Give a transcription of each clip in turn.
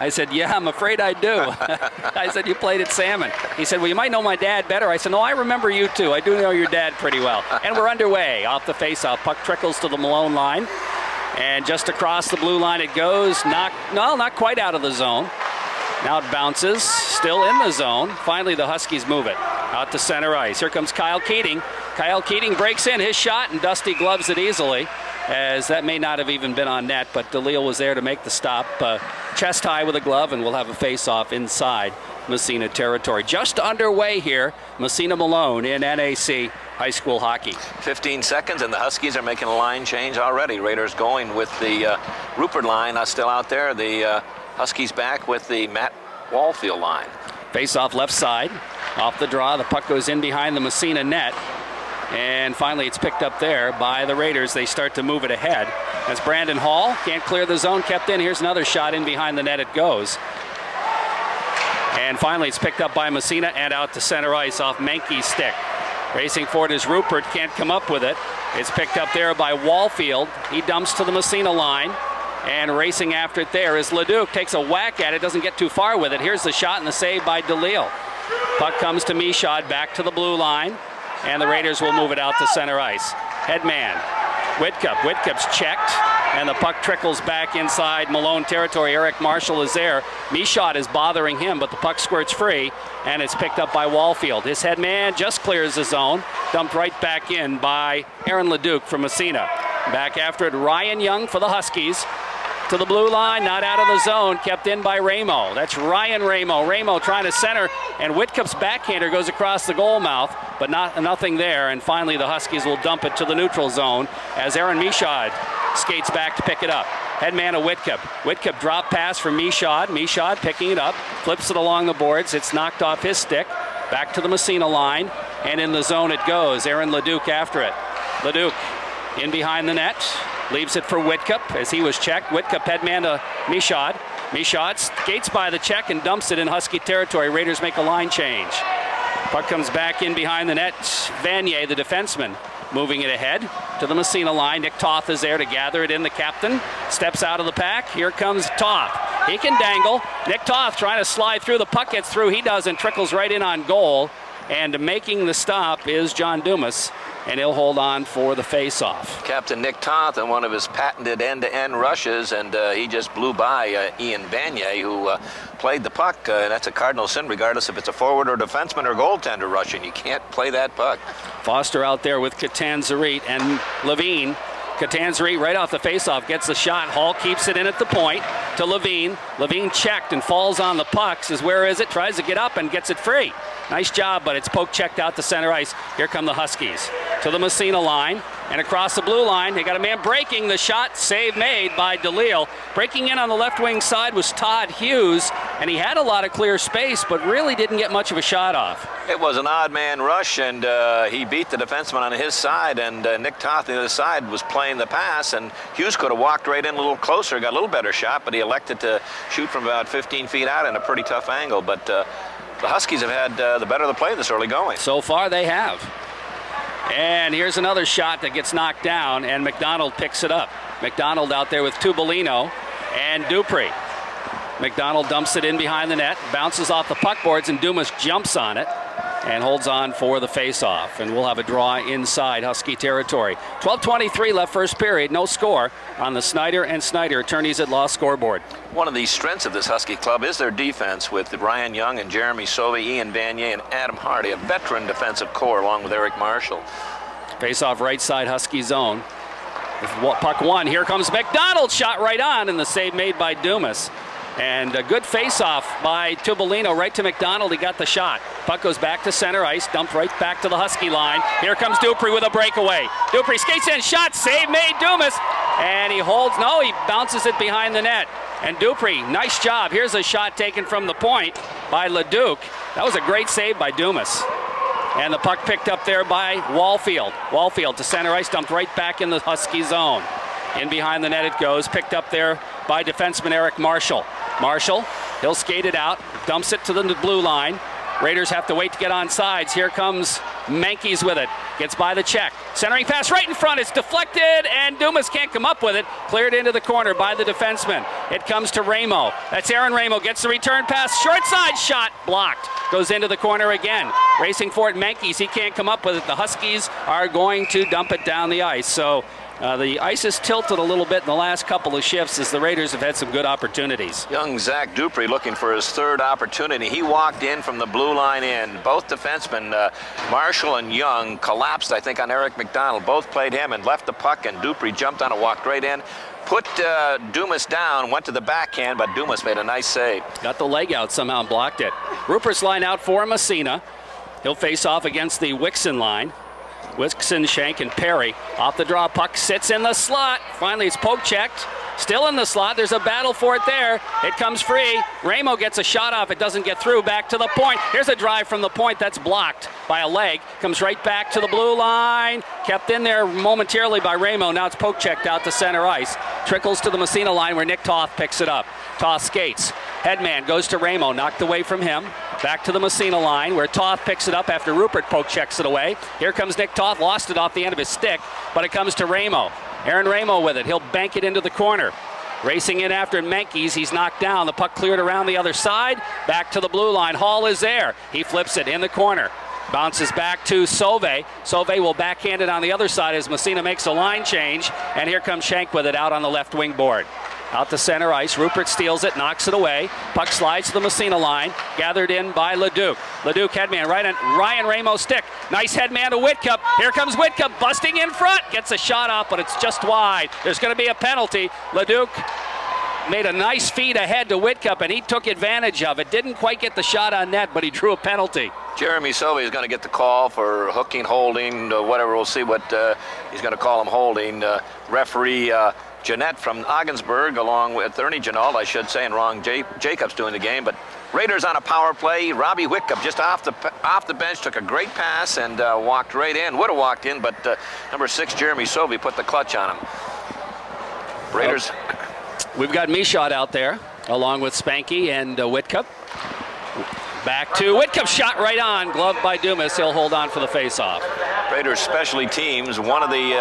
I said, yeah, I'm afraid I do. I said, you played at Salmon. He said, well, you might know my dad better. I said, no, I remember you too. I do know your dad pretty well. And we're underway off the faceoff. Puck trickles to the Malone line. And just across the blue line it goes. Not quite out of the zone. Now it bounces, still in the zone. Finally, the Huskies move it out to center ice. Here comes Kyle Keating. Kyle Keating breaks in his shot, and Dusty gloves it easily, as that may not have even been on net, but DeLille was there to make the stop. Chest high with a glove, and we'll have a face-off inside Massena territory. Just underway here, Massena Malone in NAC high school hockey. 15 seconds, and the Huskies are making a line change already. Raiders going with the Rupert line still out there. The Huskies back with the Matt Wallfield line. Face off left side. Off the draw, the puck goes in behind the Massena net. And finally it's picked up there by the Raiders. They start to move it ahead. As Brandon Hall can't clear the zone, kept in. Here's another shot in behind the net. It goes. And finally it's picked up by Massena and out to center ice off Menke's stick. Racing for it is Rupert, can't come up with it. It's picked up there by Wallfield. He dumps to the Massena line. And racing after it there is Leduc. Takes a whack at it, doesn't get too far with it. Here's the shot and the save by DeLille. Puck comes to Michaud, back to the blue line. And the Raiders will move it out to center ice. Headman, Whitcup. Whitcup's checked. And the puck trickles back inside Malone territory. Eric Marshall is there. Michaud is bothering him, but the puck squirts free. And it's picked up by Wallfield. His headman just clears the zone. Dumped right back in by Aaron Leduc from Massena. Back after it, Ryan Young for the Huskies. To the blue line, not out of the zone, kept in by Ramo. That's Ryan Ramo. Ramo trying to center, and Whitcup's backhander goes across the goal mouth, but nothing there. And finally, the Huskies will dump it to the neutral zone as Aaron Michaud skates back to pick it up. Headman of Whitcup. Whitcup drop pass for Michaud. Michaud picking it up, flips it along the boards. It's knocked off his stick. Back to the Massena line, and in the zone it goes. Aaron Leduc after it. Leduc in behind the net. Leaves it for Whitcup as he was checked. Whitcup headman to Michaud. Michaud skates by the check and dumps it in Husky territory. Raiders make a line change. Puck comes back in behind the net. Vanier, the defenseman, moving it ahead to the Massena line. Nick Toth is there to gather it in. The captain steps out of the pack. Here comes Toth. He can dangle. Nick Toth trying to slide through. The puck gets through. He doesn't. Trickles right in on goal. And making the stop is John Dumas, and he'll hold on for the face-off. Captain Nick Toth in one of his patented end-to-end rushes, and he just blew by Ian Vanier, who played the puck. That's a cardinal sin, regardless if it's a forward or defenseman or goaltender rushing. You can't play that puck. Foster out there with Catanzarit and Levine. Catanzarit right off the face-off gets the shot. Hall keeps it in at the point to Levine. Levine checked and falls on the puck. Says, where is it? Tries to get up and gets it free. Nice job, but it's poke checked out to center ice. Here come the Huskies to the Massena line. And across the blue line, they got a man breaking the shot. Save made by DeLille. Breaking in on the left wing side was Todd Hughes, and he had a lot of clear space, but really didn't get much of a shot off. It was an odd man rush, and he beat the defenseman on his side, and Nick Toth on the other side was playing the pass, and Hughes could have walked right in a little closer, got a little better shot, but he elected to shoot from about 15 feet out in a pretty tough angle. But the Huskies have had the better of the play this early going. So far they have. And here's another shot that gets knocked down, and McDonald picks it up. McDonald out there with Tubolino and Dupree. McDonald dumps it in behind the net, bounces off the puck boards, and Dumas jumps on it and holds on for the face-off. And we'll have a draw inside Husky territory. 12:23 left first period, no score on the Snyder and Snyder Attorneys at Law scoreboard. One of the strengths of this Husky club is their defense with Ryan Young and Jeremy Sovey, Ian Vanier, and Adam Hardy, a veteran defensive core along with Eric Marshall. Face-off right side Husky zone. Puck one, here comes McDonald, shot right on, and the save made by Dumas. And a good face-off by Tubolino right to McDonald. He got the shot. Puck goes back to center ice, dumped right back to the Husky line. Here comes Dupree with a breakaway. Dupree skates in, shot, save made, Dumas. And he bounces it behind the net. And Dupree, nice job. Here's a shot taken from the point by Leduc. That was a great save by Dumas. And the puck picked up there by Wallfield. Wallfield to center ice, dumped right back in the Husky zone. In behind the net it goes, picked up there by defenseman Eric Marshall. Marshall, he'll skate it out, dumps it to the blue line. Raiders have to wait to get on sides. Here comes Menkes with it. Gets by the check. Centering pass right in front. It's deflected, and Dumas can't come up with it. Cleared into the corner by the defenseman. It comes to Ramo. That's Aaron Ramo. Gets the return pass. Short side shot. Blocked. Goes into the corner again. Racing for it, Menkes. He can't come up with it. The Huskies are going to dump it down the ice. So the ice has tilted a little bit in the last couple of shifts as the Raiders have had some good opportunities. Young Zach Dupree looking for his third opportunity. He walked in from the blue line in. Both defensemen, Marshall and Young, collapsed, I think, on Eric McDonald. Both played him and left the puck, and Dupree jumped on and walked right in. Put Dumas down, went to the backhand, but Dumas made a nice save. Got the leg out somehow and blocked it. Rupert's line out for Massena. He'll face off against the Wixon line. Wixon, Shank, and Perry. Off the draw, puck sits in the slot. Finally, it's poke checked. Still in the slot. There's a battle for it there. It comes free. Ramo gets a shot off. It doesn't get through. Back to the point. Here's a drive from the point. That's blocked by a leg. Comes right back to the blue line. Kept in there momentarily by Ramo. Now it's poke checked out to center ice. Trickles to the Massena line where Nick Toth picks it up. Toth skates. Headman goes to Ramo. Knocked away from him. Back to the Massena line where Toth picks it up after Rupert poke checks it away. Here comes Nick Toth. Lost it off the end of his stick, but it comes to Ramo. Aaron Ramo with it. He'll bank it into the corner. Racing in after Menkes. He's knocked down. The puck cleared around the other side. Back to the blue line. Hall is there. He flips it in the corner. Bounces back to Sauve. Sauve will backhand it on the other side as Massena makes a line change. And here comes Shank with it out on the left wing board. Out to center ice. Rupert steals it, knocks it away. Puck slides to the Massena line. Gathered in by Leduc. Leduc headman right on Ryan Ramo's stick. Nice headman to Whitcup. Here comes Whitcup busting in front. Gets a shot off, but it's just wide. There's going to be a penalty. Leduc made a nice feed ahead to Whitcup, and he took advantage of it. Didn't quite get the shot on net, but he drew a penalty. Jeremy Sauve is going to get the call for hooking, holding, whatever. We'll see what he's going to call him holding. Referee Jeanette from Ogdensburg, along with Ernie Janald, I should say, and Ron Jacobs doing the game. But Raiders on a power play. Robbie Whitcup just off the bench took a great pass and walked right in. Would have walked in, but number 6 Jeremy Sauve put the clutch on him. Raiders. We've got Michaud out there along with Spanky and Whitcup. Back to Whitcup, shot right on, gloved by Dumas. He'll hold on for the face-off. Raiders specialty teams, one of the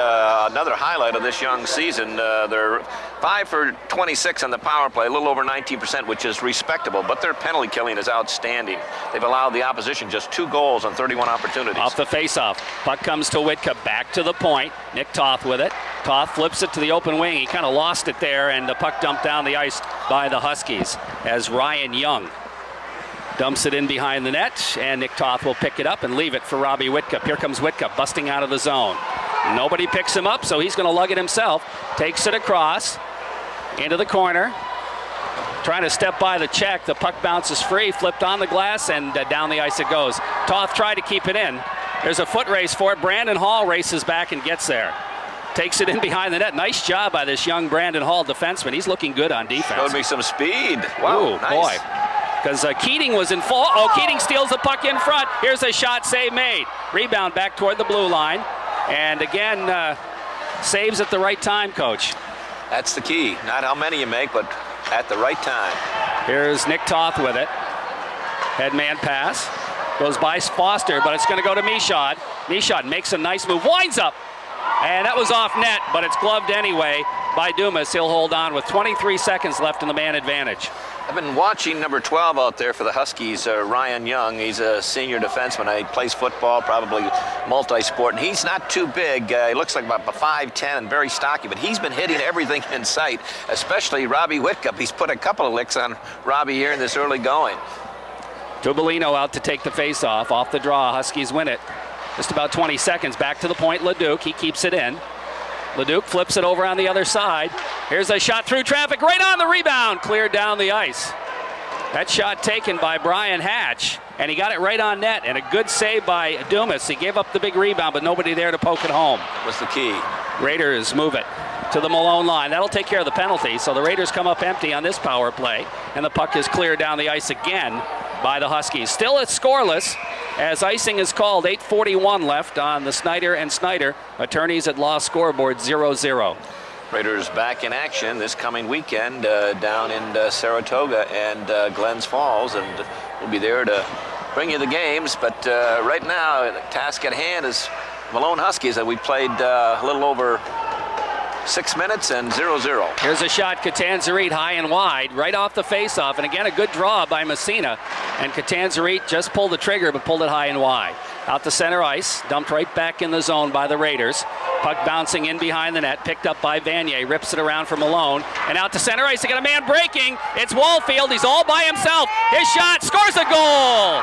another highlight of this young season. They're 5 for 26 on the power play, a little over 19%, which is respectable, but their penalty killing is outstanding. They've allowed the opposition just 2 goals on 31 opportunities. Off the face-off, puck comes to Whitcup, back to the point. Nick Toth with it. Toth flips it to the open wing. He kind of lost it there, and the puck dumped down the ice by the Huskies as Ryan Young dumps it in behind the net, and Nick Toth will pick it up and leave it for Robbie Whitcup. Here comes Whitcup busting out of the zone. Nobody picks him up, so he's going to lug it himself. Takes it across into the corner. Trying to step by the check. The puck bounces free, flipped on the glass, and down the ice it goes. Toth tried to keep it in. There's a foot race for it. Brandon Hall races back and gets there. Takes it in behind the net. Nice job by this young Brandon Hall defenseman. He's looking good on defense. Showed me some speed. Wow, ooh, nice. Boy. Because Keating was in full. Oh, Keating steals the puck in front. Here's a shot, save made. Rebound back toward the blue line. And again, saves at the right time, Coach. That's the key. Not how many you make, but at the right time. Here's Nick Toth with it. Headman pass. Goes by Foster, but it's going to go to Michaud. Michaud makes a nice move. Winds up. And that was off net, but it's gloved anyway by Dumas. He'll hold on with 23 seconds left in the man advantage. I've been watching number 12 out there for the Huskies, Ryan Young. He's a senior defenseman. He plays football, probably multi-sport, and he's not too big. He looks like about 5'10" and very stocky, but he's been hitting everything in sight, especially Robbie Whitcup. He's put a couple of licks on Robbie here in this early going. Tubolino out to take the face-off. Off the draw, Huskies win it. Just about 20 seconds. Back to the point, Leduc. He keeps it in. Leduc flips it over on the other side. Here's a shot through traffic, right on the rebound, cleared down the ice. That shot taken by Brian Hatch, and he got it right on net, and a good save by Dumas. He gave up the big rebound, but nobody there to poke it home. Was the key. Raiders move it to the Malone line. That'll take care of the penalty, so the Raiders come up empty on this power play, and the puck is cleared down the ice again by the Huskies. Still it's scoreless as icing is called. 8:41 left on the Snyder and Snyder Attorneys at Law scoreboard 0-0. Raiders back in action this coming weekend down in Saratoga and Glens Falls, and we'll be there to bring you the games, but right now the task at hand is Malone Huskies, that we played a little over 6 minutes and 0-0. Here's a shot, Catanzarite high and wide, right off the face-off, and again a good draw by Massena, and Catanzarite just pulled the trigger but pulled it high and wide. Out to center ice, dumped right back in the zone by the Raiders. Puck bouncing in behind the net, picked up by Vanier, rips it around for Malone, and out to center ice. They got a man breaking. It's Wallfield. He's all by himself. His shot scores a goal.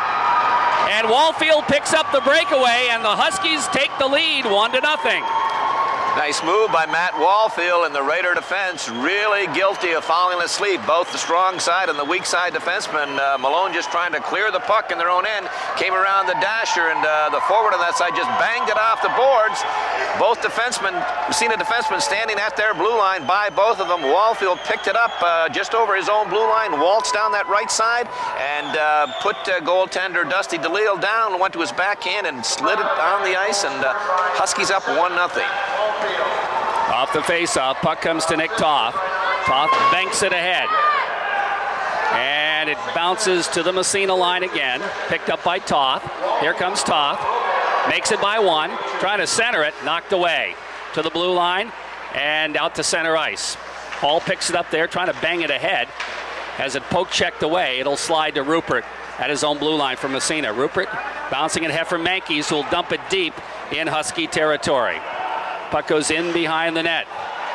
And Wallfield picks up the breakaway, and the Huskies take the lead 1-0. Nice move by Matt Wallfield, and the Raider defense really guilty of falling asleep. Both the strong side and the weak side defenseman. Malone just trying to clear the puck in their own end. Came around the dasher, and the forward on that side just banged it off the boards. Both defensemen, Massena defensemen standing at their blue line by both of them. Wallfield picked it up just over his own blue line, waltzed down that right side, and put goaltender Dusty DeLille down, went to his backhand and slid it on the ice, and Huskies up 1-0. Off the face-off, puck comes to Nick Toth. Toth banks it ahead. And it bounces to the Massena line again. Picked up by Toth. Here comes Toth. Makes it by one. Trying to center it. Knocked away. To the blue line and out to center ice. Hall picks it up there, trying to bang it ahead. Has it poke checked away. It'll slide to Rupert at his own blue line from Massena. Rupert bouncing it ahead for Mankeys, who'll dump it deep in Husky territory. Puck goes in behind the net.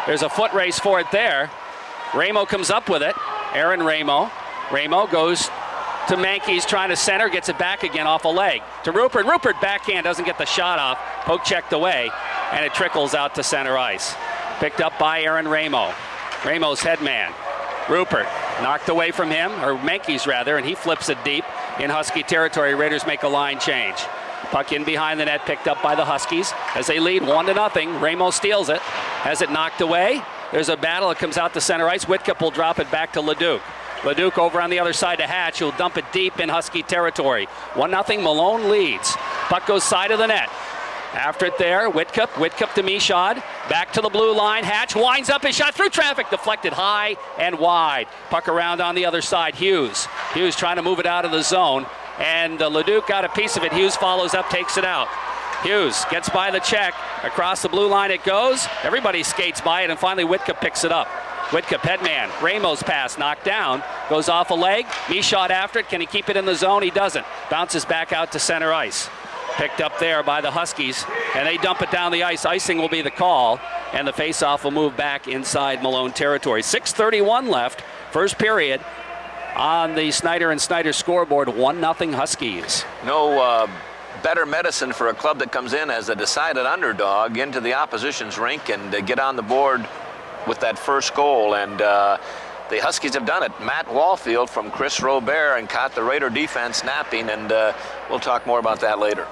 There's a foot race for it there. Ramo comes up with it. Aaron Ramo. Ramo goes to Mankeys, trying to center, gets it back again off a leg. To Rupert. Rupert backhand, doesn't get the shot off. Poke checked away, and it trickles out to center ice. Picked up by Aaron Ramo. Ramo's head man. Rupert knocked away from him, or Mankeys rather, and he flips it deep in Husky territory. Raiders make a line change. Puck in behind the net, picked up by the Huskies as they lead 1-0. Ramo steals it, has it knocked away. There's a battle. It comes out to center ice. Whitcup will drop it back to Leduc. Leduc over on the other side to Hatch, who'll dump it deep in Husky territory. 1-0. Malone leads. Puck goes side of the net. After it there, Whitcup to Michaud. Back to the blue line. Hatch winds up his shot through traffic, deflected high and wide. Puck around on the other side. Hughes trying to move it out of the zone. And Leduc got a piece of it. Hughes follows up, takes it out. Hughes gets by the check. Across the blue line it goes. Everybody skates by it, and finally Whitcup picks it up. Whitcup, headman. Ramos pass, knocked down. Goes off a leg. Michaud after it. Can he keep it in the zone? He doesn't. Bounces back out to center ice. Picked up there by the Huskies, and they dump it down the ice. Icing will be the call, and the faceoff will move back inside Malone territory. 6:31 left, first period. On the Snyder and Snyder scoreboard, 1-0 Huskies. No better medicine for a club that comes in as a decided underdog into the opposition's rink and get on the board with that first goal. And the Huskies have done it. Matt Wallfield from Chris Robert and caught the Raider defense napping, and we'll talk more about that later.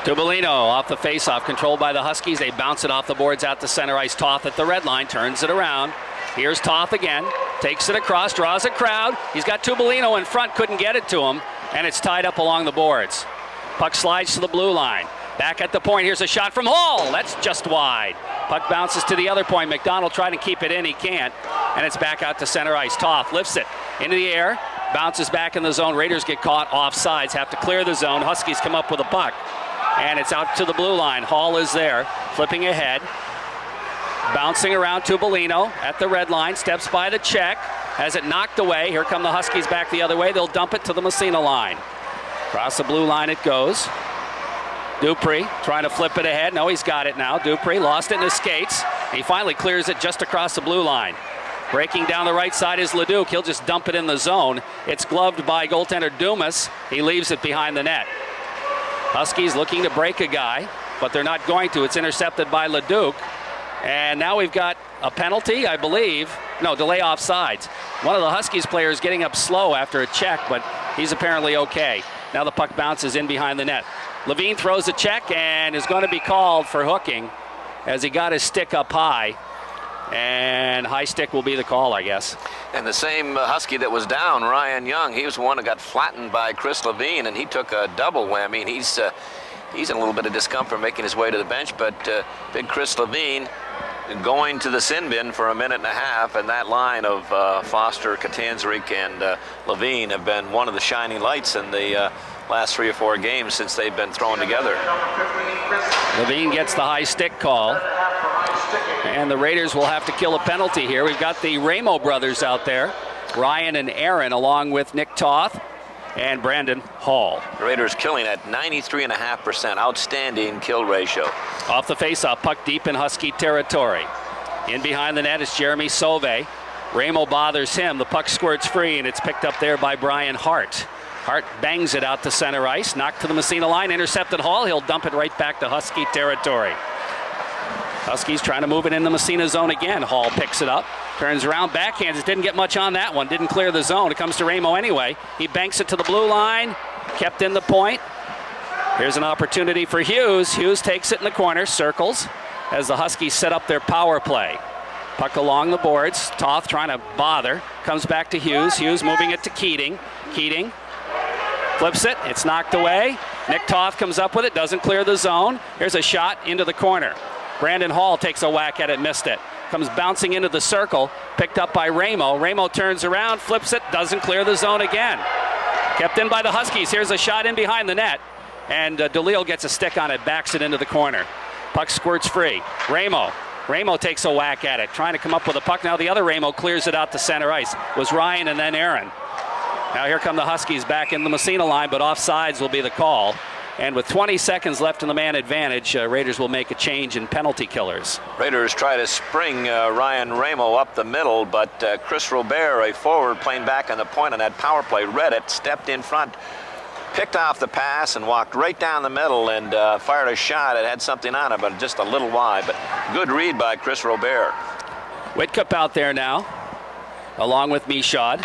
Tubolino off the faceoff, controlled by the Huskies. They bounce it off the boards out to center ice. Toth at the red line, turns it around. Here's Toth again, takes it across, draws a crowd. He's got Tubolino in front, couldn't get it to him, and it's tied up along the boards. Puck slides to the blue line. Back at the point, here's a shot from Hall. That's just wide. Puck bounces to the other point. McDonald trying to keep it in, he can't, and it's back out to center ice. Toth lifts it into the air, bounces back in the zone. Raiders get caught off sides, have to clear the zone. Huskies come up with a puck, and it's out to the blue line. Hall is there, flipping ahead. Bouncing around Tubolino at the red line, steps by the check, has it knocked away. Here come the Huskies back the other way. They'll dump it to the Massena line. Across the blue line it goes. Dupree trying to flip it ahead. No, he's got it now. Dupree lost it in his skates. He finally clears it just across the blue line. Breaking down the right side is Leduc. He'll just dump it in the zone. It's gloved by goaltender Dumas. He leaves it behind the net. Huskies looking to break a guy, but they're not going to. It's intercepted by Leduc. And now we've got a penalty, I believe. No, delay offsides. One of the Huskies players getting up slow after a check, but he's apparently okay. Now the puck bounces in behind the net. Levine throws a check and is going to be called for hooking as he got his stick up high. And high stick will be the call, I guess. And the same Husky that was down, Ryan Young, he was the one that got flattened by Chris Levine, and he took a double whammy. And he's in a little bit of discomfort making his way to the bench, but big Chris Levine going to the sin bin for a minute and a half, and that line of Foster, Katanzaric, and Levine have been one of the shining lights in the last 3 or 4 games since they've been thrown together. Levine gets the high stick call, and the Raiders will have to kill a penalty here. We've got the Ramo brothers out there, Ryan and Aaron, along with Nick Toth and Brandon Hall. The Raiders killing at 93.5%, outstanding kill ratio. Off the faceoff, puck deep in Husky territory. In behind the net is Jeremy Sauve. Ramo bothers him. The puck squirts free, and it's picked up there by Brian Hart. Hart bangs it out to center ice, knocked to the Massena line, intercepted Hall. He'll dump it right back to Husky territory. Huskies trying to move it in the Massena zone again. Hall picks it up, turns around, backhands it. Didn't get much on that one. Didn't clear the zone. It comes to Ramo anyway. He banks it to the blue line, kept in the point. Here's an opportunity for Hughes. Hughes takes it in the corner, circles as the Huskies set up their power play. Puck along the boards. Toth trying to bother. Comes back to Hughes. Hughes moving it to Keating. Keating flips it. It's knocked away. Nick Toth comes up with it. Doesn't clear the zone. Here's a shot into the corner. Brandon Hall takes a whack at it. Missed it. Comes bouncing into the circle. Picked up by Ramo. Ramo turns around. Flips it. Doesn't clear the zone again. Kept in by the Huskies. Here's a shot in behind the net. And DeLille gets a stick on it. Backs it into the corner. Puck squirts free. Ramo takes a whack at it, trying to come up with a puck. Now the other Ramo clears it out to center ice. It was Ryan and then Aaron. Now here come the Huskies back in the Massena line, but offsides will be the call. And with 20 seconds left in the man advantage, Raiders will make a change in penalty killers. Raiders try to spring Ryan Ramo up the middle, but Chris Robert, a forward playing back on the point on that power play, read it, stepped in front, picked off the pass and walked right down the middle and fired a shot. It had something on it, but just a little wide. But good read by Chris Robert. Whitcup out there now, along with Michaud.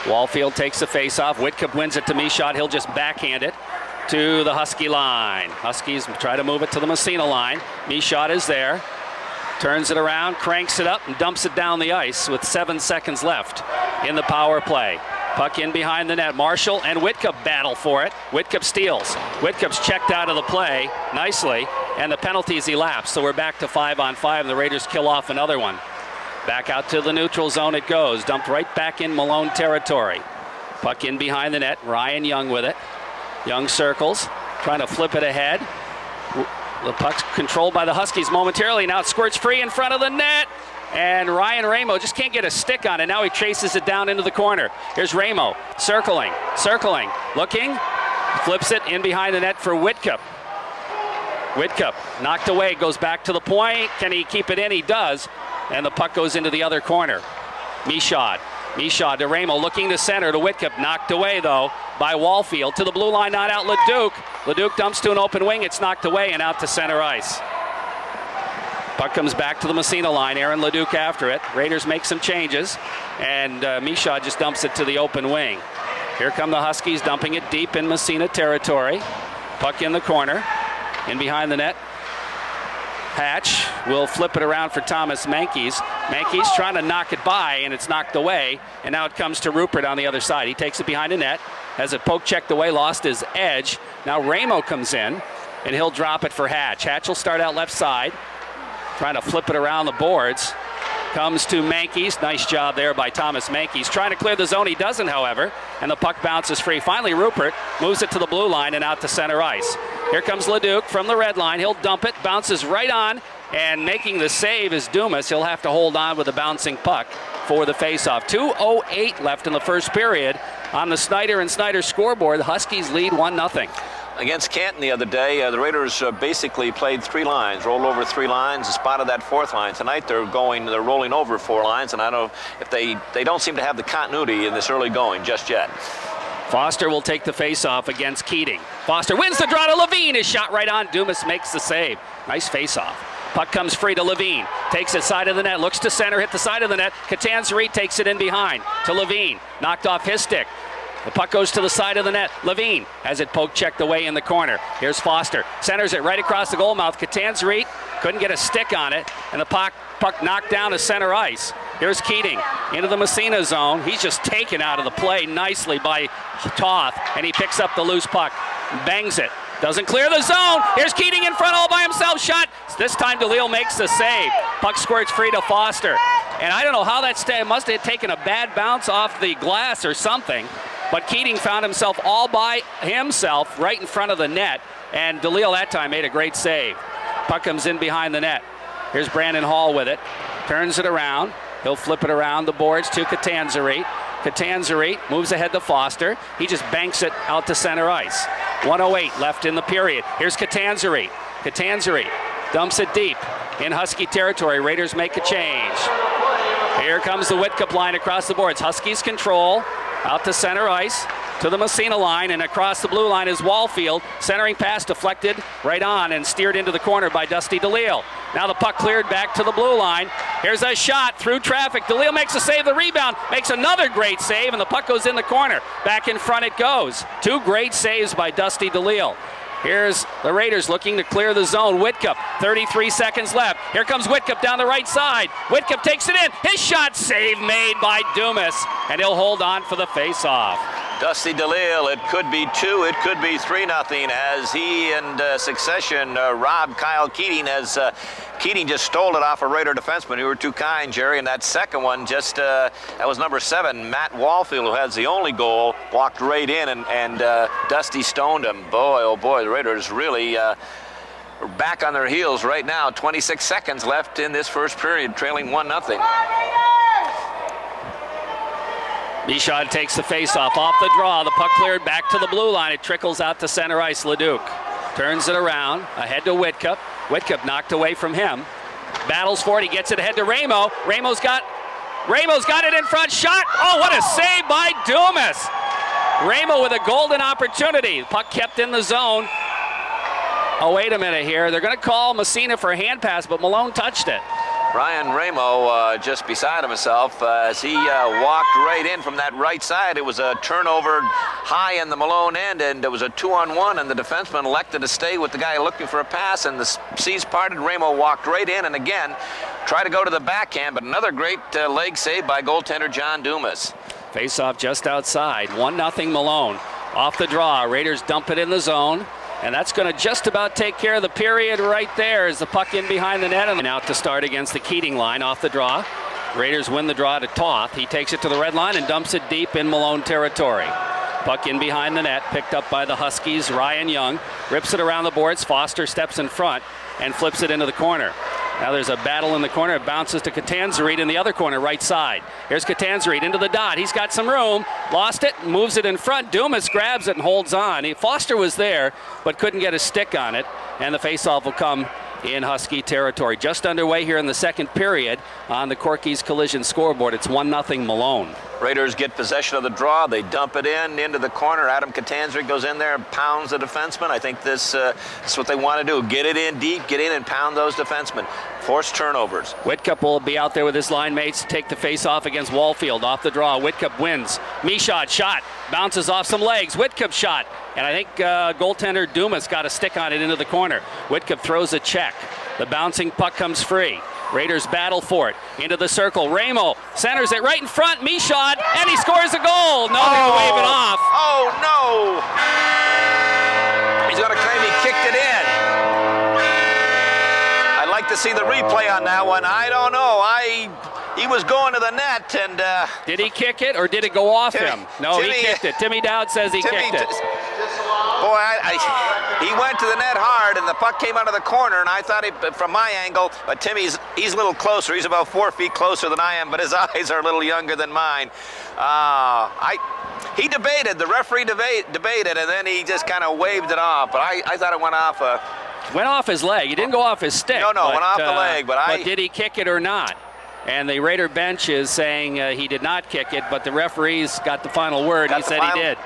Wallfield takes the face-off. Whitcup wins it to Michaud. He'll just backhand it to the Husky line. Huskies try to move it to the Massena line. Michaud is there. Turns it around, cranks it up, and dumps it down the ice with 7 seconds left in the power play. Puck in behind the net. Marshall and Whitcup battle for it. Whitcup steals. Whitcup's checked out of the play nicely, and the penalties elapsed. So we're back to 5-on-5, and the Raiders kill off another one. Back out to the neutral zone it goes. Dumped right back in Malone territory. Puck in behind the net. Ryan Young with it. Young circles, trying to flip it ahead. The puck's controlled by the Huskies momentarily. Now it squirts free in front of the net. And Ryan Ramo just can't get a stick on it. Now he chases it down into the corner. Here's Ramo, circling, looking, flips it in behind the net for Whitcup. Whitcup knocked away, goes back to the point. Can he keep it in? He does. And the puck goes into the other corner. Michaud to Ramo, looking to center to Whitcup. Knocked away, though, by Wallfield. To the blue line, not out Leduc. Leduc dumps to an open wing. It's knocked away and out to center ice. Puck comes back to the Massena line. Aaron Leduc after it. Raiders make some changes, and Michaud just dumps it to the open wing. Here come the Huskies dumping it deep in Massena territory. Puck in the corner, in behind the net. Hatch will flip it around for Thomas Mankies. Mankies trying to knock it by, and it's knocked away, and now it comes to Rupert on the other side. He takes it behind the net, has it poke checked away, lost his edge. Now Ramo comes in, and he'll drop it for Hatch. Hatch will start out left side, trying to flip it around the boards. Comes to Mankies. Nice job there by Thomas Mankies. Trying to clear the zone. He doesn't, however, and the puck bounces free. Finally, Rupert moves it to the blue line and out to center ice. Here comes Leduc from the red line. He'll dump it, bounces right on, and making the save is Dumas. He'll have to hold on with a bouncing puck for the faceoff. 2:08 left in the first period. On the Snyder and Snyder scoreboard, the Huskies lead 1-0. Against Canton the other day, the Raiders basically played 3 lines, rolled over 3 lines, and spotted that 4th line. Tonight they're rolling over 4 lines, and I don't know if they don't seem to have the continuity in this early going just yet. Foster will take the faceoff against Keating. Foster wins the draw to Levine. His shot right on. Dumas makes the save. Nice faceoff. Puck comes free to Levine. Takes it side of the net. Looks to center. Hit the side of the net. Katanzaric takes it in behind to Levine. Knocked off his stick. The puck goes to the side of the net. Levine has it poke checked away in the corner. Here's Foster. Centers it right across the goal mouth. Katanzaric couldn't get a stick on it, and the puck knocked down to center ice. Here's Keating into the Massena zone. He's just taken out of the play nicely by Toth, and he picks up the loose puck, bangs it Doesn't clear the zone. Here's Keating in front all by himself. Shot. This time DeLille makes the save. Puck squirts free to Foster. And I don't know how that must have taken a bad bounce off the glass or something. But Keating found himself all by himself right in front of the net. And DeLille that time made a great save. Puck comes in behind the net. Here's Brandon Hall with it. Turns it around. He'll flip it around the boards to Catanzari. Catanzari moves ahead to Foster. He just banks it out to center ice. 1:08 left in the period. Here's Catanzari. Catanzari dumps it deep in Husky territory. Raiders make a change. Here comes the Whitcup line across the boards. Huskies control out to center ice to the Massena line, and across the blue line is Wallfield. Centering pass deflected right on and steered into the corner by Dusty DeLille. Now the puck cleared back to the blue line. Here's a shot through traffic. DeLille makes a save, the rebound, makes another great save, and the puck goes in the corner. Back in front it goes. Two great saves by Dusty DeLille. Here's the Raiders looking to clear the zone. Whitcup, 33 seconds left. Here comes Whitcup down the right side. Whitcup takes it in. His shot, save made by Dumas, and he'll hold on for the face-off. Dusty DeLille, it could be 2, it could be 3-0 as he in succession robbed Kyle Keating as Keating just stole it off a Raider defenseman. You were too kind, Jerry. And that second one, that was number 7, Matt Wallfield, who has the only goal, walked right in and Dusty stoned him. Boy, oh boy, the Raiders really back on their heels right now. 26 seconds left in this first period, trailing 1-0. Michaud takes the face-off off the draw. The puck cleared back to the blue line. It trickles out to center ice. Leduc turns it around, ahead to Whitcup. Whitcup knocked away from him. Battles for it. He gets it ahead to Ramo. Ramo's got it in front. Shot. Oh, what a save by Dumas. Ramo with a golden opportunity. Puck kept in the zone. Oh, wait a minute here. They're going to call Massena for a hand pass, but Malone touched it. Brian Ramo just beside himself as he walked right in from that right side. It was a turnover high in the Malone end, and it was a 2-on-1, and the defenseman elected to stay with the guy looking for a pass, and the seas parted. Ramo walked right in and again tried to go to the backhand, but another great leg save by goaltender John Dumas. Face-off just outside. 1-0 Malone. Off the draw. Raiders dump it in the zone. And that's going to just about take care of the period right there as the puck in behind the net. And out to start against the Keating line off the draw. Raiders win the draw to Toth. He takes it to the red line and dumps it deep in Malone territory. Puck in behind the net, picked up by the Huskies. Ryan Young rips it around the boards. Foster steps in front and flips it into the corner. Now there's a battle in the corner. It bounces to Catanzari in the other corner, right side. Here's Catanzari into the dot. He's got some room. Lost it, moves it in front. Dumas grabs it and holds on. Foster was there, but couldn't get a stick on it. And the faceoff will come in Husky territory. Just underway here in the second period on the Corky's Collision scoreboard. It's 1-0 Malone. Raiders get possession of the draw. They dump it into the corner. Adam Catanzari goes in there and pounds the defenseman. I think this is what they want to do. Get it in deep, get in and pound those defensemen. Force turnovers. Whitcup will be out there with his line mates. Take the face-off against Wallfield. Off the draw. Whitcup wins. Michaud shot. Bounces off some legs. Whitcup shot. And I think goaltender Dumas got a stick on it into the corner. Whitcup throws a check. The bouncing puck comes free. Raiders battle for it. Into the circle. Ramo centers it right in front. Michaud, and he scores a goal. No, they're going to wave it off. Oh, no. He's going to claim he kicked it in. I'd like to see the replay on that one. I don't know. He was going to the net, and... did he kick it, or did it go off him? No, he kicked it. Timmy Dowd says he kicked it. Boy, he went to the net hard, and the puck came out of the corner, and I thought, from my angle, but Timmy's he's a little closer. He's about 4 feet closer than I am, but his eyes are a little younger than mine. He debated, the referee debated, and then he just kind of waved it off, but I thought it went off. Went off his leg. He didn't go off his stick. No, went off the leg, but did he kick it or not? And the Raider bench is saying he did not kick it, but the referee's got the final word. He said he did.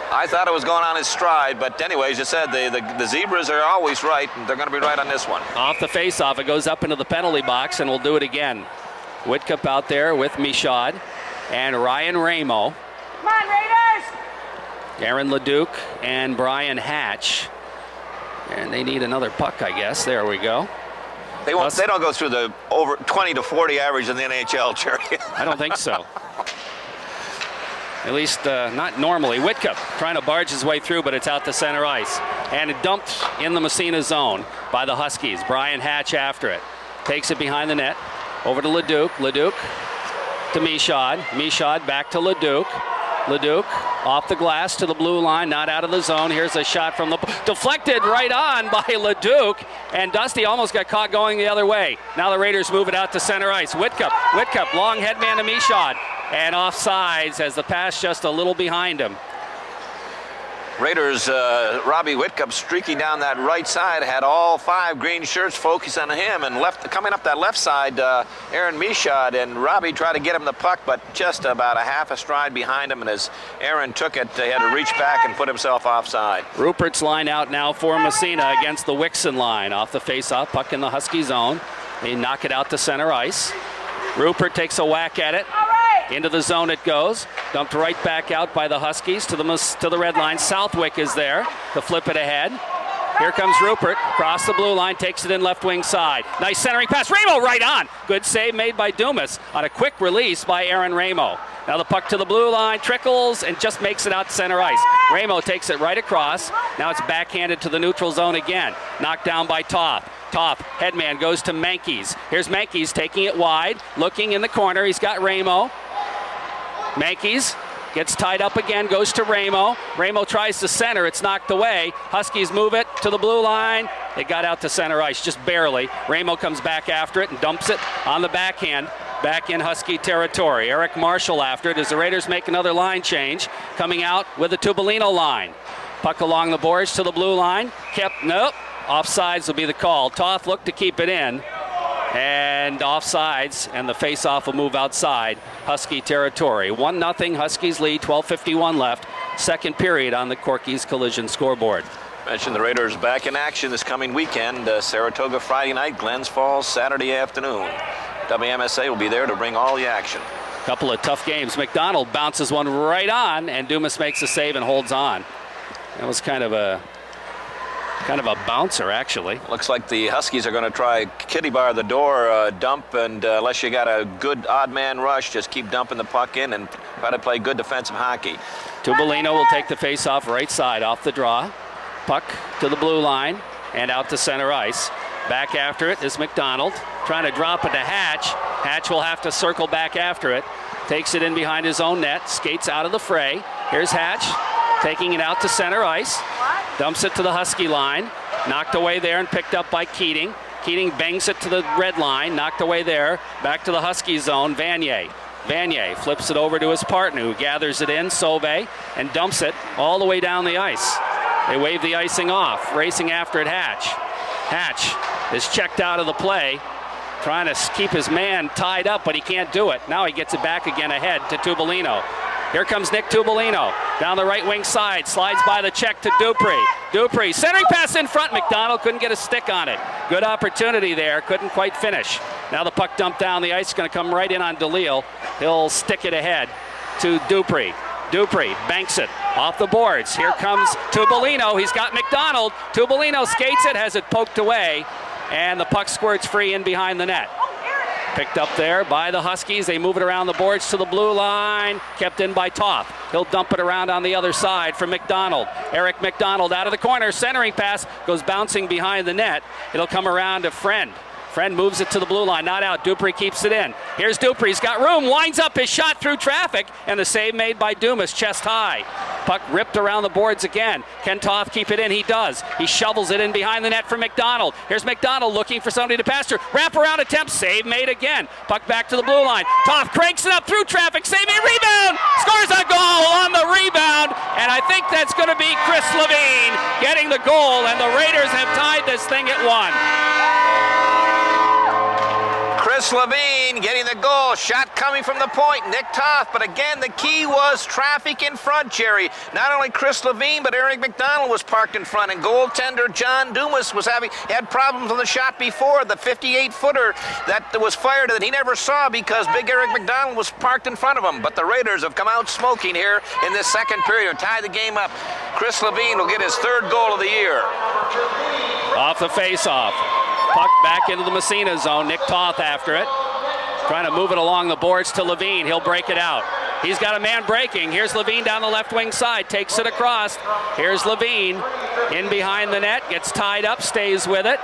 I thought it was going on his stride, but anyways, you said the Zebras are always right, and they're going to be right on this one. Off the face-off, it goes up into the penalty box, and we'll do it again. Whitcup out there with Michaud and Ryan Ramo. Come on, Raiders! Aaron Leduc and Brian Hatch. And they need another puck, I guess. There we go. They don't go through the over 20 to 40 average in the NHL, Jerry. I don't think so. At least not normally. Whitcup trying to barge his way through, but it's out to center ice. and dumped in the Massena zone by the Huskies. Brian Hatch after it. Takes it behind the net. Over to Leduc. Leduc to Michaud. Michaud back to Leduc. Leduc off the glass to the blue line, not out of the zone. Here's a shot from the deflected right on by Leduc, and Dusty almost got caught going the other way. Now the Raiders move it out to center ice. Whitcup, long headman to Michaud, and offsides as the pass just a little behind him. Raiders, Robbie Whitcup streaking down that right side, had all 5 green shirts focused on him, and coming up that left side, Aaron Michaud, and Robbie tried to get him the puck, but just about a half a stride behind him, and as Aaron took it, he had to reach back and put himself offside. Rupert's line out now for Massena against the Wixon line. Off the face-off, puck in the Husky zone. They knock it out to center ice. Rupert takes a whack at it. Into the zone it goes. Dumped right back out by the Huskies to the red line. Southwick is there to flip it ahead. Here comes Rupert. Across the blue line. Takes it in left wing side. Nice centering pass. Ramo right on. Good save made by Dumas on a quick release by Aaron Ramo. Now the puck to the blue line. Trickles and just makes it out to center ice. Ramo takes it right across. Now it's backhanded to the neutral zone again. Knocked down by Toth. Toth, headman goes to Mankies. Here's Mankies taking it wide. Looking in the corner. He's got Ramo. Mankies gets tied up again, goes to Ramo. Ramo tries to center, it's knocked away. Huskies move it to the blue line. They got out to center ice, just barely. Ramo comes back after it and dumps it on the backhand, back in Husky territory. Eric Marshall after it as the Raiders make another line change, coming out with a Tubolino line. Puck along the boards to the blue line. Nope. Offsides will be the call. Toth looked to keep it in. And offsides, and the face-off will move outside Husky territory. 1-0 Huskies lead, 12:51 left. Second period on the Corky's Collision scoreboard. Mentioned the Raiders back in action this coming weekend. Saratoga Friday night, Glens Falls Saturday afternoon. WMSA will be there to bring all the action. Couple of tough games. McDonald bounces one right on, and Dumas makes a save and holds on. That was kind of a bouncer, actually. Looks like the Huskies are going to try kitty bar the door dump, and unless you got a good odd man rush, just keep dumping the puck in and try to play good defensive hockey. Tubolino will take the face-off right side off the draw. Puck to the blue line and out to center ice. Back after it is McDonald, trying to drop it to Hatch. Hatch will have to circle back after it. Takes it in behind his own net, skates out of the fray. Here's Hatch, taking it out to center ice. Dumps it to the Husky line. Knocked away there and picked up by Keating. Keating bangs it to the red line. Knocked away there. Back to the Husky zone. Vanier flips it over to his partner who gathers it in, Sauve, and dumps it all the way down the ice. They wave the icing off. Racing after it, Hatch. Hatch is checked out of the play. Trying to keep his man tied up, but he can't do it. Now he gets it back again ahead to Tubolino. Here comes Nick Tubolino down the right wing side, slides by the check to Dupree, centering pass in front. McDonald couldn't get a stick on it. Good opportunity there, couldn't quite finish. Now the puck dumped down the ice, going to come right in on DeLille. He'll stick it ahead to Dupree. Dupree banks it off the boards. Here comes Tubolino. He's got McDonald. Tubolino skates it, has it poked away, and the puck squirts free in behind the net. Picked up there by the Huskies. They move it around the boards to the blue line. Kept in by Toth. He'll dump it around on the other side for McDonald. Eric McDonald out of the corner. Centering pass goes bouncing behind the net. It'll come around to Friend. Friend moves it to the blue line. Not out. Dupree keeps it in. Here's Dupree. He's got room. Winds up his shot through traffic. And the save made by Dumas, chest high. Puck ripped around the boards again. Can Toth keep it in? He does. He shovels it in behind the net for McDonald. Here's McDonald looking for somebody to pass through. Wraparound attempt. Save made again. Puck back to the blue line. Toth cranks it up through traffic. Save made. Rebound. Scores a goal on the rebound. And I think that's going to be Chris Levine getting the goal. And the Raiders have tied this thing at 1. Chris Levine getting the goal. Shot coming from the point. Nick Toth. But again, the key was traffic in front, Jerry. Not only Chris Levine, but Eric McDonald was parked in front. And goaltender John Dumas had problems on the shot before. The 58-footer that was fired that he never saw because big Eric McDonald was parked in front of him. But the Raiders have come out smoking here in this second period and tied the game up. Chris Levine will get his 3rd goal of the year. Off the face-off. Puck back into the Massena zone. Nick Toth after it. Trying to move it along the boards to Levine. He'll break it out. He's got a man breaking. Here's Levine down the left wing side, takes it across. Here's Levine in behind the net, gets tied up, stays with it.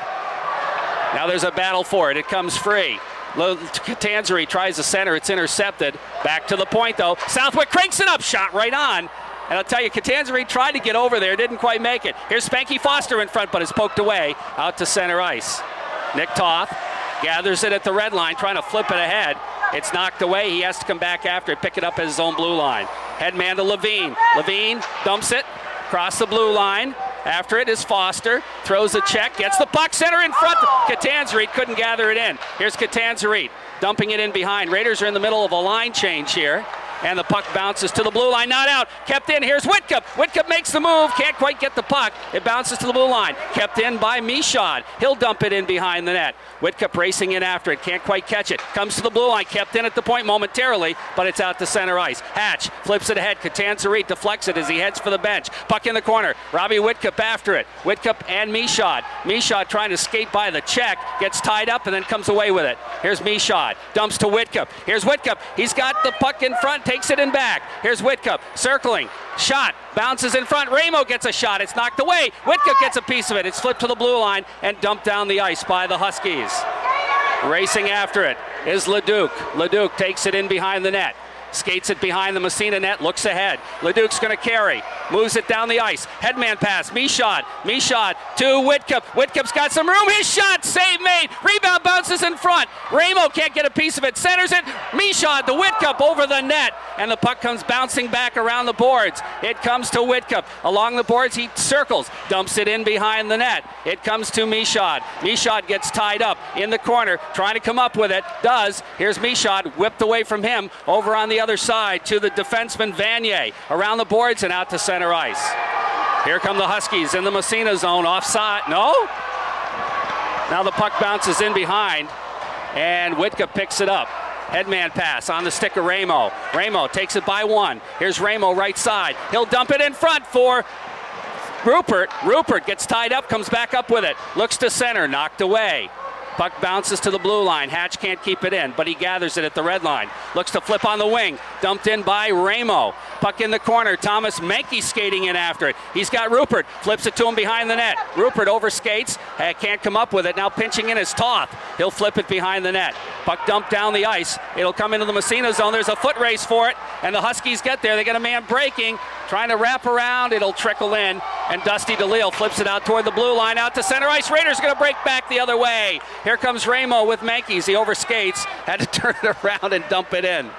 Now there's a battle for it. It comes free. Catanzari tries to center. It's intercepted. Back to the point, though. Southwick cranks it up. Shot right on. And I'll tell you, Catanzari tried to get over there. Didn't quite make it. Here's Spanky Foster in front, but is poked away out to center ice. Nick Toth gathers it at the red line, trying to flip it ahead. It's knocked away. He has to come back after it, pick it up at his own blue line. Headman to Levine. Levine dumps it across the blue line. After it is Foster, throws a check, gets the puck, center in front. Catanzari couldn't gather it in. Here's Catanzari dumping it in behind. Raiders are in the middle of a line change here. And the puck bounces to the blue line, not out, kept in. Here's Whitcup. Whitcup makes the move, can't quite get the puck. It bounces to the blue line, kept in by Michaud. He'll dump it in behind the net. Whitcup racing in after it, can't quite catch it. Comes to the blue line, kept in at the point momentarily, but it's out to center ice. Hatch flips it ahead. Catanzari deflects it as he heads for the bench. Puck in the corner. Robbie Whitcup after it. Whitcup and Michaud. Michaud trying to skate by the check, gets tied up and then comes away with it. Here's Michaud, dumps to Whitcup. Here's Whitcup. He's got the puck in front, takes it in back. Here's Whitcup circling. Shot. Bounces in front. Ramo gets a shot. It's knocked away. Whitcup gets a piece of it. It's flipped to the blue line and dumped down the ice by the Huskies. Racing after it is Leduc. Leduc takes it in behind the net. Skates it behind the Massena net, looks ahead. Leduc's going to carry, moves it down the ice. Headman pass, Michaud. Michaud to Whitcup. Whitcup's got some room. His shot, save made. Rebound bounces in front. Ramo can't get a piece of it. Centers it. Michaud to Whitcup over the net. And the puck comes bouncing back around the boards. It comes to Whitcup. Along the boards, he circles, dumps it in behind the net. It comes to Michaud. Michaud gets tied up in the corner, trying to come up with it. Does. Here's Michaud, whipped away from him, over on the other side to the defenseman Vanier, around the boards and out to center ice. Here come the Huskies in the Massena zone, offside. No? Now the puck bounces in behind, and Whitcup picks it up. Headman pass on the stick of Ramo. Ramo takes it by one. Here's Ramo right side. He'll dump it in front for Rupert. Rupert gets tied up, comes back up with it. Looks to center, knocked away. Puck bounces to the blue line. Hatch can't keep it in, but he gathers it at the red line. Looks to flip on the wing. Dumped in by Ramo. Puck in the corner. Thomas Menke skating in after it. He's got Rupert. Flips it to him behind the net. Rupert overskates. Can't come up with it. Now pinching in is Toth. He'll flip it behind the net. Puck dumped down the ice. It'll come into the Massena zone. There's a foot race for it, and the Huskies get there. They get a man breaking, trying to wrap around. It'll trickle in, and Dusty DeLille flips it out toward the blue line, out to center ice. Raiders going to break back the other way. Here comes Ramo with Menkes. He overskates, had to turn it around and dump it in.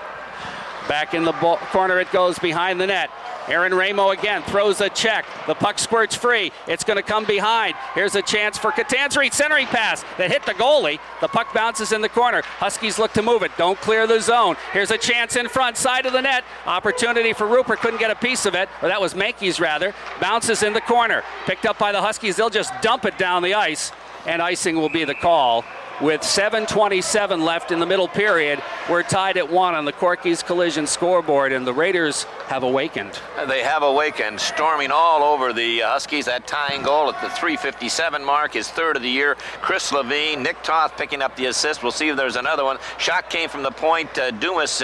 Back in the corner it goes behind the net. Aaron Ramo again throws a check. The puck squirts free. It's going to come behind. Here's a chance for Catanzari. Centering pass that hit the goalie. The puck bounces in the corner. Huskies look to move it. Don't clear the zone. Here's a chance in front, side of the net. Opportunity for Rupert. Couldn't get a piece of it. Or that was Menkes rather. Bounces in the corner. Picked up by the Huskies. They'll just dump it down the ice. And icing will be the call. With 7:27 left in the middle period, we're tied at 1 on the Corky's Collision scoreboard, and the Raiders have awakened. They have awakened, storming all over the Huskies. That tying goal at the 3:57 mark, his third of the year. Chris Levine, Nick Toth picking up the assist. We'll see if there's another one. Shot came from the point. Dumas,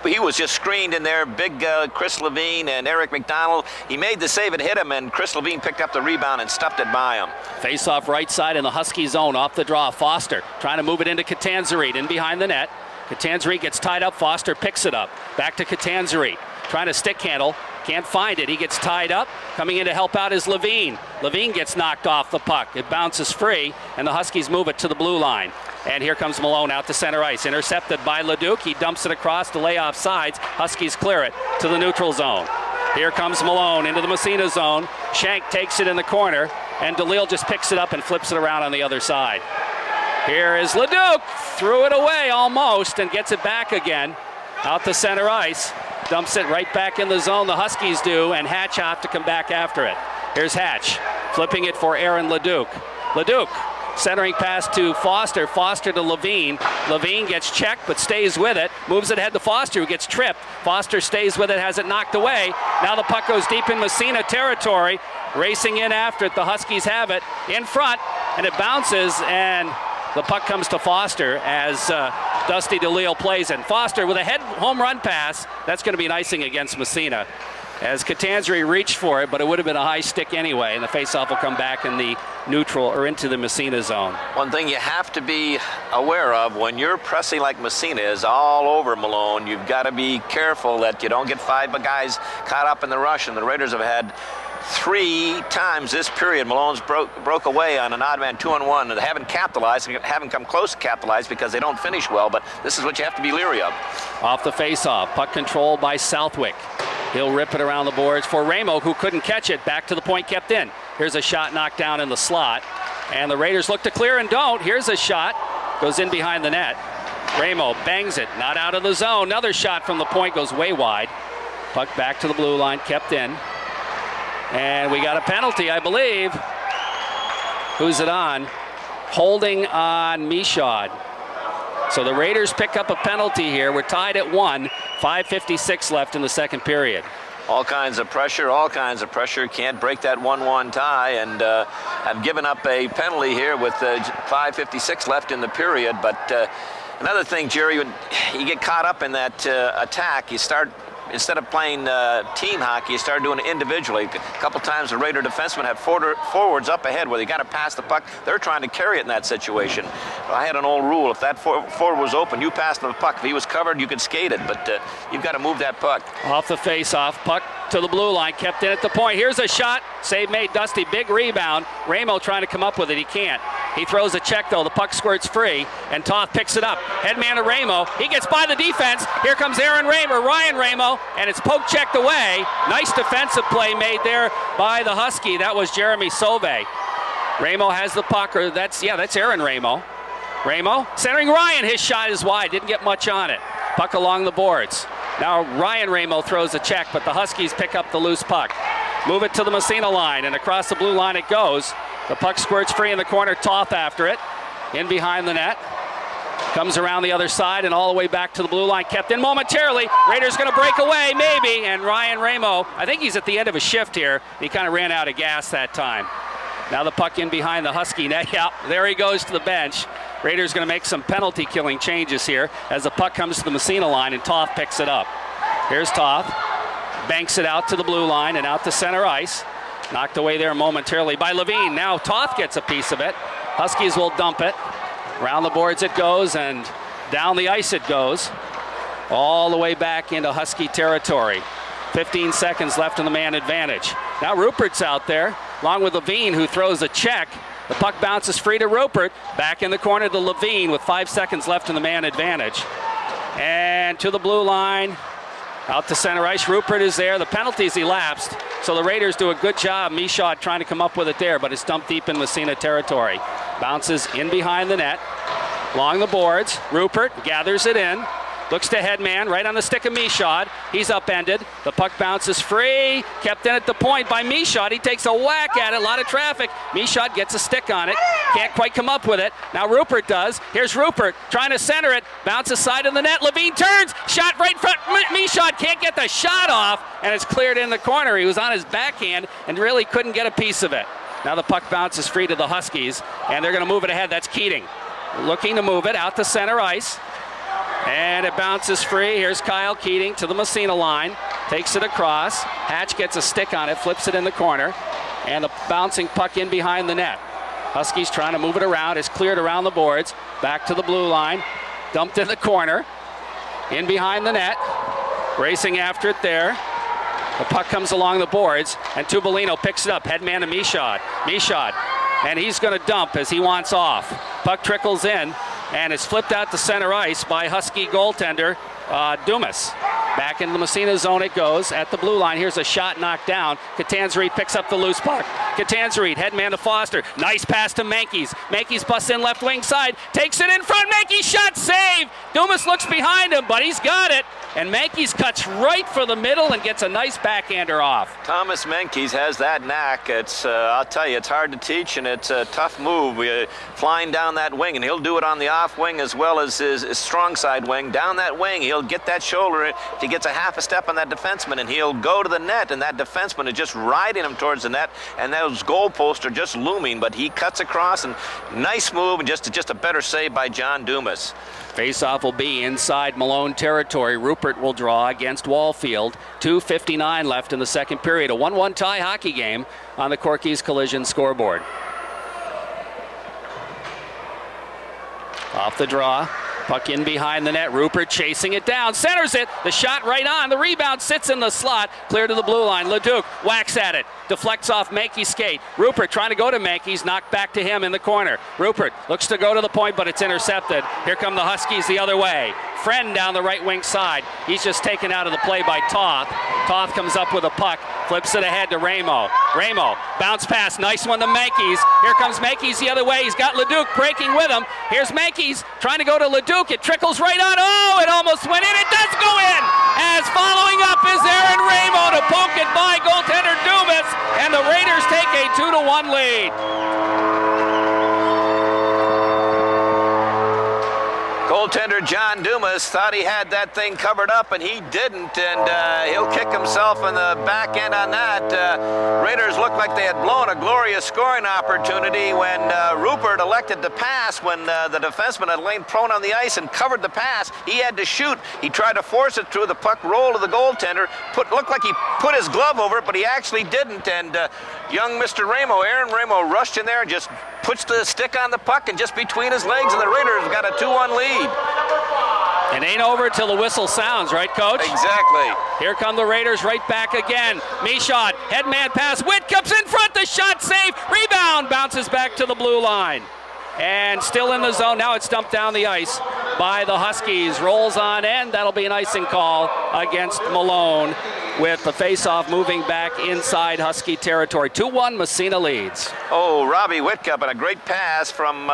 he was just screened in there. Big Chris Levine and Eric McDonald. He made the save, it hit him, and Chris Levine picked up the rebound and stuffed it by him. Face off right side in the Husky zone, off the draw. Foster trying to move it into Catanzari, in behind the net. Catanzari gets tied up. Foster picks it up. Back to Catanzari, trying to stick handle. Can't find it. He gets tied up. Coming in to help out is Levine. Levine gets knocked off the puck. It bounces free, and the Huskies move it to the blue line. And here comes Malone out to center ice. Intercepted by Leduc. He dumps it across to lay off sides. Huskies clear it to the neutral zone. Here comes Malone into the Massena zone. Shank takes it in the corner, and DeLille just picks it up and flips it around on the other side. Here is Leduc. Threw it away almost and gets it back again. Out to center ice. Dumps it right back in the zone, the Huskies do, and Hatch have to come back after it. Here's Hatch, flipping it for Aaron Leduc. Leduc, centering pass to Foster. Foster to Levine. Levine gets checked but stays with it. Moves it ahead to Foster, who gets tripped. Foster stays with it, has it knocked away. Now the puck goes deep in Massena territory. Racing in after it, the Huskies have it in front, and it bounces, and the puck comes to Foster as Dusty DeLeo plays it. Foster with a head home run pass. That's going to be an icing against Massena. As Catanzari reached for it, but it would have been a high stick anyway, and the faceoff will come back in the neutral or into the Massena zone. One thing you have to be aware of when you're pressing like Massena is all over Malone, you've got to be careful that you don't get 5 guys caught up in the rush, and the Raiders have had 3 times this period Malone's broke away on an odd man 2-on-1 and they haven't capitalized, haven't come close to capitalize because they don't finish well, but this is what you have to be leery of. Off the faceoff, puck controlled by Southwick. He'll rip it around the boards for Ramo, who couldn't catch it. Back to the point, kept in. Here's a shot knocked down in the slot, and the Raiders look to clear and don't. Here's a shot, goes in behind the net. Ramo bangs it, not out of the zone. Another shot from the point goes way wide. Puck back to the blue line, kept in. And we got a penalty, I believe. Who's it on? Holding on Michaud. So the Raiders pick up a penalty here. We're tied at 1. 5:56 left in the second period. All kinds of pressure, all kinds of pressure. Can't break that 1-1 tie, and have given up a penalty here with 5:56 left in the period. But another thing, Jerry, when you get caught up in that attack, you start, instead of playing team hockey, you start doing it individually. A couple times the Raider defensemen have forwards up ahead where they got to pass the puck. They're trying to carry it in that situation. I had an old rule: if that forward was open, you passed the puck. If he was covered, you could skate it, but you've got to move that puck. Off the face-off, puck to the blue line, kept in at the point. Here's a shot, save made. Dusty, big rebound. Ramo trying to come up with it, he can't. He throws a check though, the puck squirts free, and Toth picks it up. Headman to Ramo, he gets by the defense. Here comes Ryan Ramo, and it's poke checked away. Nice defensive play made there by the Husky. That was Jeremy Sauve. Ramo has the puck, or that's Aaron Ramo. Ramo centering Ryan, his shot is wide, didn't get much on it. Puck along the boards. Now Ryan Ramo throws a check, but the Huskies pick up the loose puck. Move it to the Massena line, and across the blue line it goes. The puck squirts free in the corner, Toth after it. In behind the net. Comes around the other side and all the way back to the blue line. Kept in momentarily. Raiders going to break away, maybe. And Ryan Ramo, I think he's at the end of a shift here. He kind of ran out of gas that time. Now the puck in behind the Husky net. Yeah, there he goes to the bench. Raiders going to make some penalty killing changes here as the puck comes to the Massena line and Toth picks it up. Here's Toth. Banks it out to the blue line and out to center ice. Knocked away there momentarily by Levine. Now Toth gets a piece of it. Huskies will dump it. Around the boards it goes, and down the ice it goes. All the way back into Husky territory. 15 seconds left in the man advantage. Now Rupert's out there, along with Levine, who throws a check. The puck bounces free to Rupert. Back in the corner to Levine with 5 seconds left in the man advantage. And to the blue line. Out to center ice, Rupert is there. The penalty's elapsed, so the Raiders do a good job. Michaud trying to come up with it there, but it's dumped deep in Massena territory. Bounces in behind the net, along the boards. Rupert gathers it in, looks to Headman, right on the stick of Michaud. He's upended. The puck bounces free, kept in at the point by Michaud. He takes a whack at it, a lot of traffic. Michaud gets a stick on it, can't quite come up with it. Now Rupert does. Here's Rupert trying to center it, bounces side of the net. Levine turns, shot right in front. Michaud can't get the shot off, and it's cleared in the corner. He was on his backhand and really couldn't get a piece of it. Now the puck bounces free to the Huskies, and they're going to move it ahead. That's Keating looking to move it out to center ice. And it bounces free. Here's Kyle Keating to the Massena line. Takes it across. Hatch gets a stick on it, flips it in the corner. And the bouncing puck in behind the net. Huskies trying to move it around. It's cleared around the boards. Back to the blue line. Dumped in the corner. In behind the net. Racing after it there. The puck comes along the boards. And Tubolino picks it up. Headman to Michaud. Michaud. And he's going to dump as he wants off. Puck trickles in. And it's flipped out to center ice by Husky goaltender Dumas. Back in the Massena zone it goes at the blue line. Here's a shot knocked down. Catanzari picks up the loose puck. Catanzari, headman to Foster. Nice pass to Menkes. Menkes busts in left wing side. Takes it in front. Menkes shot save. Dumas looks behind him, but he's got it. And Menkes cuts right for the middle and gets a nice backhander off. Thomas Menkes has that knack. It's I'll tell you, it's hard to teach, and it's a tough move. Flying down that wing, and he'll do it on the off wing as well as his strong side wing. Down that wing, he'll get that shoulder. He gets a half a step on that defenseman, and he'll go to the net, and that defenseman is just riding him towards the net, and those goalposts are just looming, but he cuts across, and nice move, and just a better save by John Dumas. Face-off will be inside Malone territory. Rupert will draw against Wallfield. 2:59 left in the second period. A 1-1 tie hockey game on the Corky's Collision scoreboard. Off the draw. Puck in behind the net. Rupert chasing it down. Centers it. The shot right on. The rebound sits in the slot. Clear to the blue line. Leduc whacks at it. Deflects off Mankey's skate. Rupert trying to go to Mankey's. Knocked back to him in the corner. Rupert looks to go to the point, but it's intercepted. Here come the Huskies the other way. Friend down the right wing side. He's just taken out of the play by Toth. Toth comes up with a puck. Flips it ahead to Ramo. Ramo, bounce pass. Nice one to Mankey's. Here comes Mankey's the other way. He's got Leduc breaking with him. Here's Mankey's trying to go to Leduc. It trickles right on. Oh, it almost went in. It does go in. As following up is Aaron Ramo to poke it by goaltender Dumas. And the Raiders take a 2-1 lead. Goaltender John Dumas thought he had that thing covered up, and he didn't, and he'll kick himself in the back end on that. Raiders looked like they had blown a glorious scoring opportunity when Rupert elected to pass. When the defenseman had lain prone on the ice and covered the pass, he had to shoot. He tried to force it through. The puck rolled to the goaltender. Looked like he put his glove over it, but he actually didn't, and young Mr. Ramo, Aaron Ramo, rushed in there and just puts the stick on the puck and just between his legs, and the Raiders got a 2-1 lead. It ain't over till the whistle sounds, right, Coach? Exactly. Here come the Raiders right back again. Michaud, headman pass. Whitkup's in front. The shot saved. Rebound bounces back to the blue line. And still in the zone. Now it's dumped down the ice by the Huskies. Rolls on end. That'll be an icing call against Malone, with the face-off moving back inside Husky territory. 2-1 Massena leads. Oh, Robbie Whitcup, and a great pass from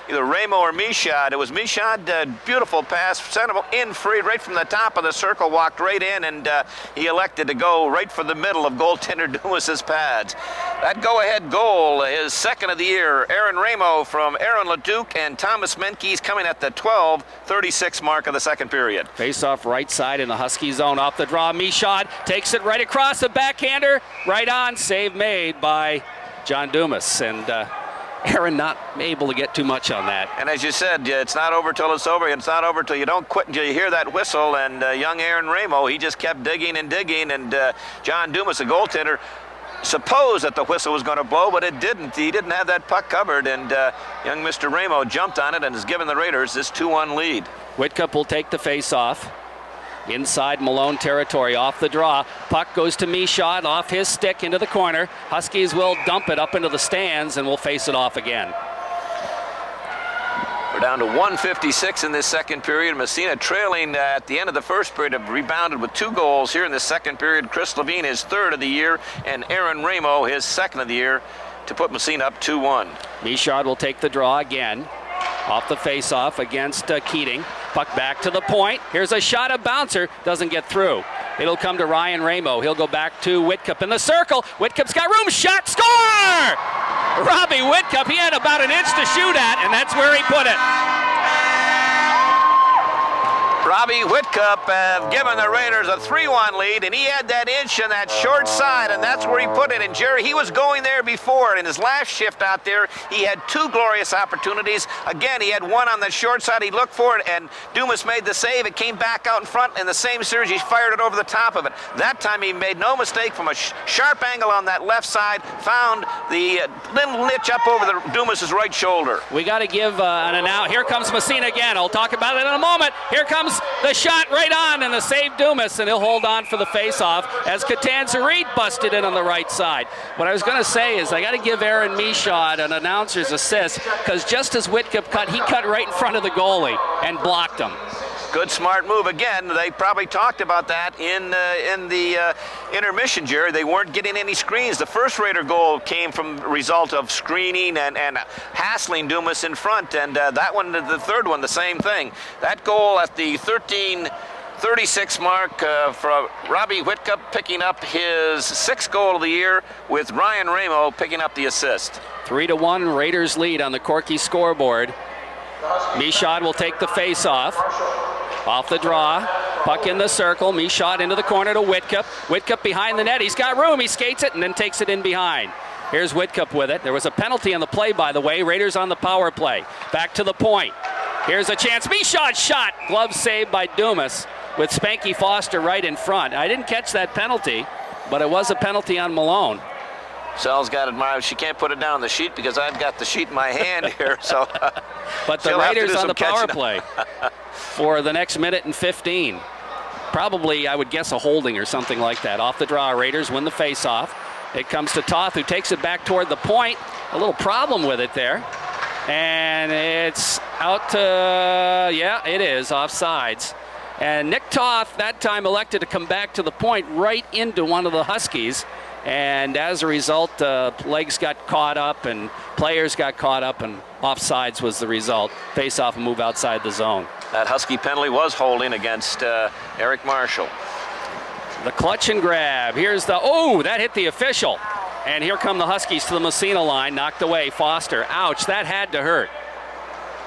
either Ramo or Michaud. It was Michaud, beautiful pass, sent him in free right from the top of the circle, walked right in, and he elected to go right for the middle of goaltender Dumas's pads. That go-ahead goal, his second of the year. Aaron Ramo from Aaron Leduc and Thomas Menkes coming at the 12:36 mark of the second period. Face-off right side in the Husky zone. Off the draw, Michaud takes it right across the backhander. Right on, save made by John Dumas. And Aaron not able to get too much on that. And as you said, it's not over till it's over. It's not over till you don't quit until you hear that whistle. And young Aaron Ramo, he just kept digging and digging. And John Dumas, the goaltender, supposed that the whistle was going to blow, but it didn't. He didn't have that puck covered, and young Mr. Ramo jumped on it and has given the Raiders this 2-1 lead. Whitcup will take the face-off. Inside Malone territory, off the draw. Puck goes to Michaud, off his stick into the corner. Huskies will dump it up into the stands, and will face it off again. We're down to 1:56 in this second period. Massena trailing at the end of the first period have rebounded with 2 goals here in the second period. Chris Levine, his third of the year, and Aaron Ramo, his second of the year, to put Massena up 2-1. Michaud will take the draw again. Off the face-off against Keating. Puck back to the point. Here's a shot, a bouncer. Doesn't get through. It'll come to Ryan Ramo. He'll go back to Whitcup in the circle. Whitkup's got room. Shot. Score! Robbie Whitcup, he had about an inch to shoot at, and that's where he put it. Robbie Whitcup have given the Raiders a 3-1 lead, and he had that inch on that short side, and that's where he put it. And Jerry, he was going there before. In his last shift out there, he had 2 glorious opportunities. Again, he had one on the short side. He looked for it, and Dumas made the save. It came back out in front. In the same series, he fired it over the top of it. That time, he made no mistake from a sharp angle on that left side, found the little niche up over the Dumas's right shoulder. We got to give an out. Here comes Massena again. I'll talk about it in a moment. Here comes the shot right on, and the save Dumas, and he'll hold on for the face-off as Catanzarite busted in on the right side. What I was going to say is I got to give Aaron Michaud an announcer's assist, because just as Whitcup cut, he cut right in front of the goalie and blocked him. Good, smart move. Again, they probably talked about that in the intermission, Jerry. They weren't getting any screens. The first Raider goal came from the result of screening and hassling Dumas in front, and that one, the third one, the same thing. That goal at the 13:36 mark for Robbie Whitcup, picking up his 6th goal of the year, with Ryan Ramo picking up the assist. 3-1 Raiders lead on the Corky scoreboard. Michaud will take the face-off. Off the draw, puck in the circle. Michaud into the corner to Whitcup. Whitcup behind the net. He's got room. He skates it and then takes it in behind. Here's Whitcup with it. There was a penalty on the play, by the way. Raiders on the power play. Back to the point. Here's a chance. Michaud shot. Glove saved by Dumas with Spanky Foster right in front. I didn't catch that penalty, but it was a penalty on Malone. Sal's got it. She can't put it down on the sheet because I've got the sheet in my hand here. So, but the Raiders on the power play for the next minute and 15. Probably, I would guess, a holding or something like that. Off the draw, Raiders win the faceoff. It comes to Toth, who takes it back toward the point. A little problem with it there. And it's out to, yeah, it is, offsides. And Nick Toth that time elected to come back to the point right into one of the Huskies. And as a result, legs got caught up and players got caught up, and offsides was the result. Face off and move outside the zone. That Husky penalty was holding against Eric Marshall. The clutch and grab. Here's the, oh, that hit the official. And here come the Huskies to the Massena line, knocked away. Foster, ouch, that had to hurt.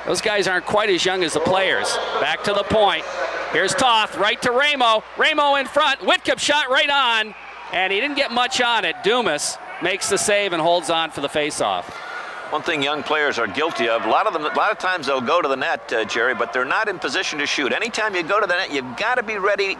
Those guys aren't quite as young as the players. Back to the point. Here's Toth, right to Ramo. Ramo in front. Whitcup shot right on. And he didn't get much on it. Dumas makes the save and holds on for the faceoff. One thing young players are guilty of, a lot of times they'll go to the net, Jerry, but they're not in position to shoot. Anytime you go to the net, you've got to be ready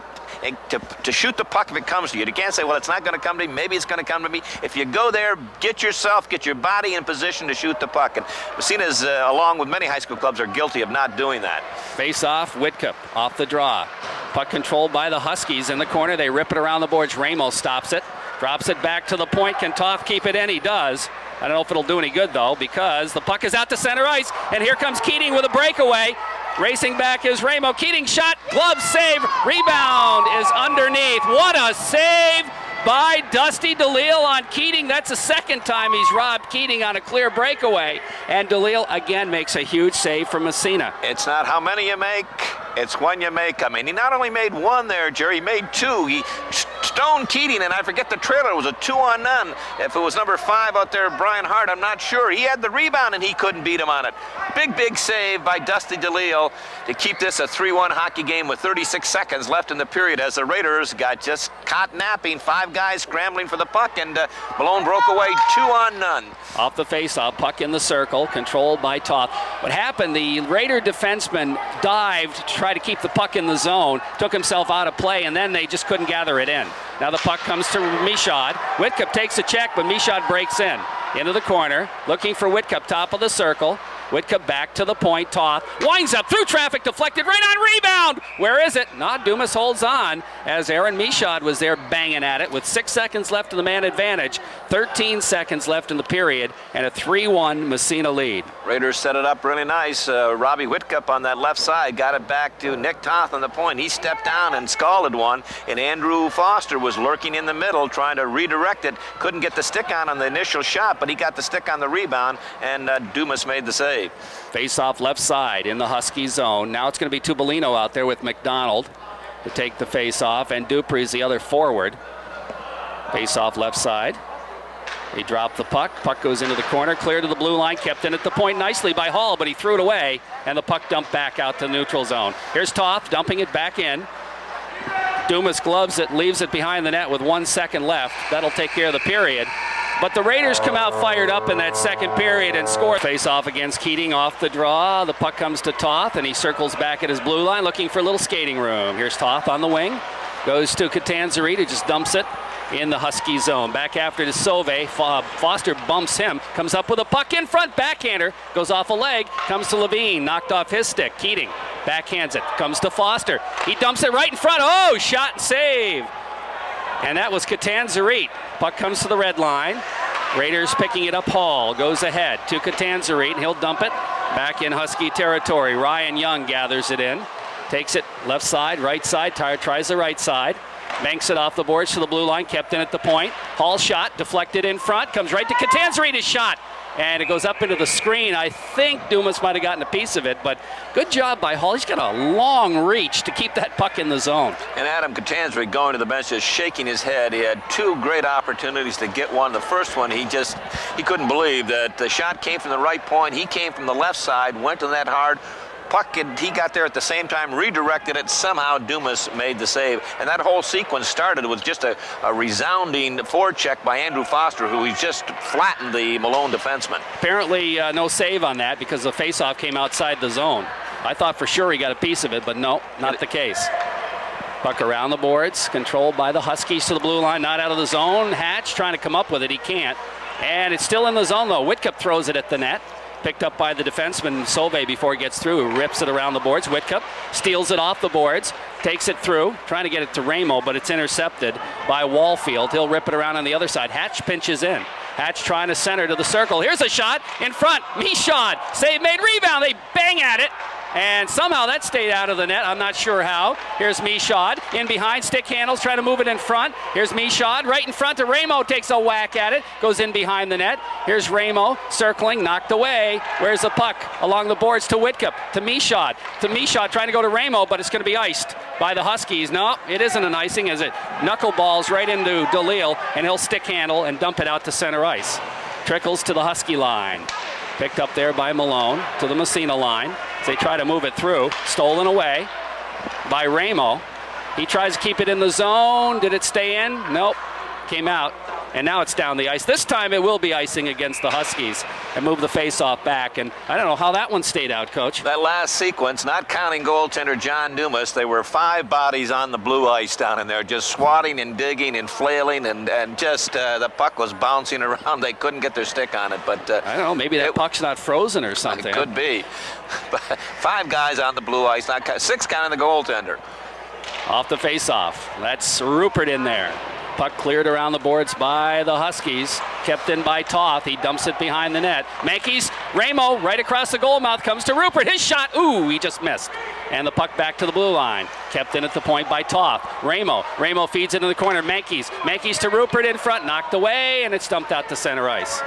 to shoot the puck if it comes to you. You can't say, well, it's not going to come to me, maybe it's going to come to me. If you go there, get your body in position to shoot the puck. And Massena's, along with many high school clubs, are guilty of not doing that. Face-off, Whitcup off the draw. Puck controlled by the Huskies in the corner. They rip it around the boards. Ramos stops it, drops it back to the point. Can Toth keep it in? He does. I don't know if it'll do any good, though, because the puck is out to center ice, and here comes Keating with a breakaway. Racing back is Ramo. Keating shot, glove save, rebound is underneath. What a save by Dusty DeLille on Keating. That's the second time he's robbed Keating on a clear breakaway. And DeLille again makes a huge save for Massena. It's not how many you make, it's when you make them. And he not only made one there, Jerry, he made two. He stoned Keating, and I forget the trailer. It was a 2-on-none. If it was number 5 out there, Brian Hart, I'm not sure. He had the rebound, and he couldn't beat him on it. Big save by Dusty DeLille to keep this a 3-1 hockey game with 36 seconds left in the period as the Raiders got just caught napping. 5 guys scrambling for the puck, and Malone broke away 2-on-none. Off the face-off, puck in the circle, controlled by Toth. What happened, the Raider defenseman dived to try to keep the puck in the zone, took himself out of play, and then they just couldn't gather it in. Now the puck comes to Michaud. Whitcup takes a check, but Michaud breaks in. Into the corner, looking for Whitcup, top of the circle. Whitcup back to the point. Toth winds up through traffic, deflected right on rebound. Where is it? Not Dumas holds on as Aaron Michaud was there banging at it with 6 seconds left in the man advantage, 13 seconds left in the period, and a 3-1 Massena lead. Raiders set it up really nice. Robbie Whitcup on that left side got it back to Nick Toth on the point. He stepped down and scalded one, and Andrew Foster was lurking in the middle trying to redirect it. Couldn't get the stick on the initial shot, but he got the stick on the rebound, and Dumas made the save. Face-off left side in the Husky zone. Now it's going to be Tubolino out there with McDonald to take the face-off, and Dupree's the other forward. Face-off left side. He dropped the puck. Puck goes into the corner, clear to the blue line, kept in at the point nicely by Hall, but he threw it away, and the puck dumped back out to neutral zone. Here's Toth dumping it back in. Dumas gloves it, leaves it behind the net with 1 second left. That'll take care of the period. But the Raiders come out fired up in that second period and score. Face off against Keating off the draw. The puck comes to Toth, and he circles back at his blue line looking for a little skating room. Here's Toth on the wing. Goes to Catanzarite, who just dumps it in the Husky zone. Back after to Sauve. Foster bumps him. Comes up with a puck in front. Backhander. Goes off a leg. Comes to Levine. Knocked off his stick. Keating backhands it. Comes to Foster. He dumps it right in front. Oh, shot and save. And that was Catanzarite. Puck comes to the red line. Raiders picking it up. Hall goes ahead to Catanzarite. He'll dump it back in Husky territory. Ryan Young gathers it in. Takes it left side, right side. Tries the right side. Banks it off the boards to the blue line. Kept in at the point. Hall shot. Deflected in front. Comes right to Catanzarite. His shot. And it goes up into the screen. I think Dumas might have gotten a piece of it, but good job by Hall. He's got a long reach to keep that puck in the zone. And Adam Catanzarite going to the bench just shaking his head. He had 2 great opportunities to get one. The first one, he couldn't believe that the shot came from the right point. He came from the left side, went to that hard. Puck, he got there at the same time, redirected it. Somehow Dumas made the save. And that whole sequence started with just a resounding forecheck by Andrew Foster, who he just flattened the Malone defenseman. Apparently no save on that because the faceoff came outside the zone. I thought for sure he got a piece of it, but no, not the case. Puck around the boards, controlled by the Huskies to the blue line, not out of the zone. Hatch trying to come up with it, he can't. And it's still in the zone though. Whitcup throws it at the net. Picked up by the defenseman Sauvé before he gets through, who rips it around the boards. Whitcup steals it off the boards, takes it through, trying to get it to Ramo, but it's intercepted by Wallfield. He'll rip it around on the other side. Hatch pinches in. Hatch trying to center to the circle. Here's a shot in front. Michaud, save made, rebound. They bang at it. And somehow that stayed out of the net. I'm not sure how. Here's Michaud in behind, stick handles, trying to move it in front. Here's Michaud right in front to Ramo, takes a whack at it, goes in behind the net. Here's Ramo circling, knocked away. Where's the puck? Along the boards to Whitcup, to Michaud. To Michaud trying to go to Ramo, but it's going to be iced by the Huskies. No, it isn't an icing as it knuckleballs right into DeLille, and he'll stick handle and dump it out to center ice. Trickles to the Husky line. Picked up there by Malone to the Massena line. As they try to move it through. Stolen away by Ramo. He tries to keep it in the zone. Did it stay in? Nope. Came out. And now it's down the ice. This time it will be icing against the Huskies and move the face-off back. And I don't know how that one stayed out, Coach. That last sequence, not counting goaltender John Dumas, there were 5 bodies on the blue ice down in there, just swatting and digging and flailing, and just the puck was bouncing around. They couldn't get their stick on it. But I don't know, maybe that puck's not frozen or something. It could be. 5 guys on the blue ice, 6 counting the goaltender. Off the face-off. That's Rupert in there. Puck cleared around the boards by the Huskies. Kept in by Toth. He dumps it behind the net. Mankeys, Ramo, right across the goal mouth, comes to Rupert. His shot, ooh, he just missed. And the puck back to the blue line. Kept in at the point by Toth. Ramo feeds it in the corner. Mankeys to Rupert in front. Knocked away, and it's dumped out to center ice.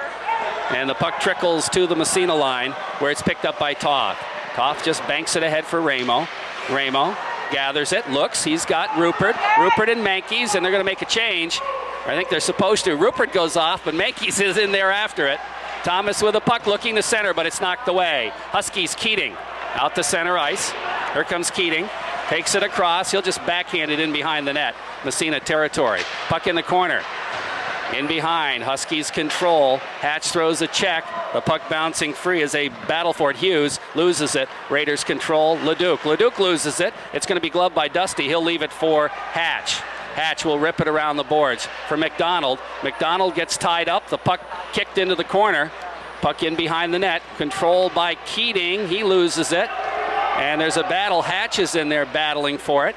And the puck trickles to the Massena line, where it's picked up by Toth. Toth just banks it ahead for Ramo. Ramo gathers it, looks, he's got Rupert and Mankeys, and they're going to make a change. I think they're supposed to. Rupert goes off, but Mankeys is in there after it. Thomas with a puck looking to center, but it's knocked away. Huskies, Keating out to center ice. Here comes Keating, takes it across. He'll just backhand it in behind the net. Massena territory. Puck in the corner. In behind, Huskies control. Hatch throws a check. The puck bouncing free as they battle for it. Hughes loses it. Raiders control. Leduc loses it. It's going to be gloved by Dusty. He'll leave it for Hatch. Hatch will rip it around the boards for McDonald. McDonald gets tied up. The puck kicked into the corner. Puck in behind the net. Controlled by Keating. He loses it. And there's a battle. Hatch is in there battling for it.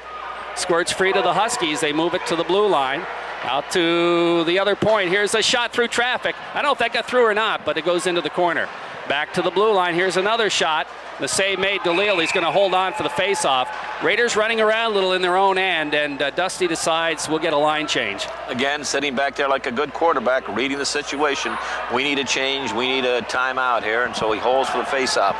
Squirts free to the Huskies. They move it to the blue line. Out to the other point. Here's a shot through traffic. I don't know if that got through or not, but it goes into the corner. Back to the blue line. Here's another shot. The save made DeLille. He's going to hold on for the face-off. Raiders running around a little in their own end, and Dusty decides we'll get a line change. Again, sitting back there like a good quarterback, reading the situation. We need a change. We need a timeout here, and so he holds for the face-off.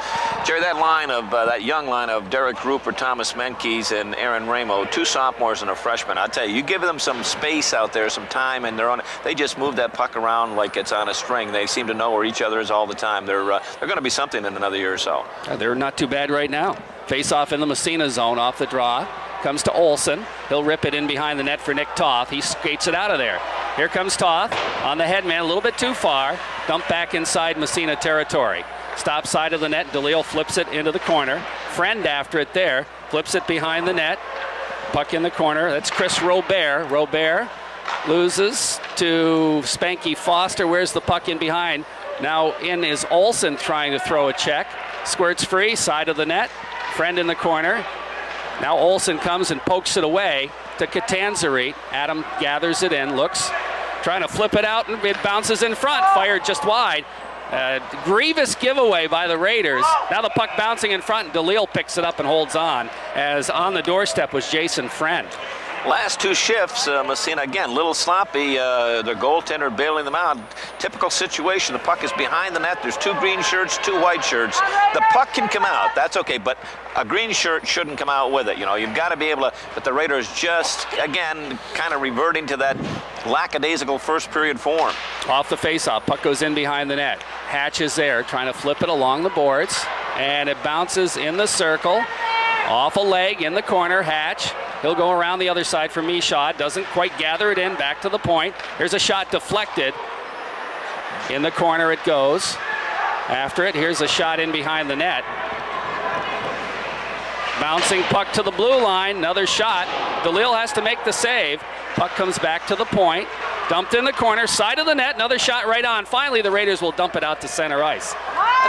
Jerry, that line of that young line of Derek Rupert, Thomas Menkes, and Aaron Ramo, 2 sophomores and a freshman. I'll tell you, you give them some space out there, some time, and they just move that puck around like it's on a string. They seem to know where each other is all the time. They're going to be something in another year or so. They're not too bad right now. Face off in the Massena zone off the draw. Comes to Olsen. He'll rip it in behind the net for Nick Toth. He skates it out of there. Here comes Toth on the headman, a little bit too far. Dump back inside Massena territory. Stop side of the net. DeLille flips it into the corner. Friend after it there. Flips it behind the net. Puck in the corner. That's Chris Robert. Robert loses to Spanky Foster. Where's the puck in behind? Now in is Olsen trying to throw a check. Squirts free, side of the net. Friend in the corner. Now Olsen comes and pokes it away to Catanzari. Adam gathers it in, looks, trying to flip it out, and it bounces in front. Fired just wide. Grievous giveaway by the Raiders. Now the puck bouncing in front, and DeLille picks it up and holds on, as on the doorstep was Jason Friend. Last 2 shifts, Massena again, a little sloppy. The goaltender bailing them out. Typical situation. The puck is behind the net. There's 2 green shirts, 2 white shirts. The puck can come out. That's okay, but a green shirt shouldn't come out with it. You know, you've got to be able to. But the Raiders just, again, kind of reverting to that lackadaisical first period form. Off the faceoff, puck goes in behind the net. Hatch is there, trying to flip it along the boards, and it bounces in the circle. Off a leg in the corner. Hatch. He'll go around the other side for Michaud. Doesn't quite gather it in. Back to the point. Here's a shot deflected. In the corner it goes. After it, here's a shot in behind the net. Bouncing puck to the blue line, another shot. DeLille has to make the save. Puck comes back to the point. Dumped in the corner, side of the net, another shot right on. Finally, the Raiders will dump it out to center ice.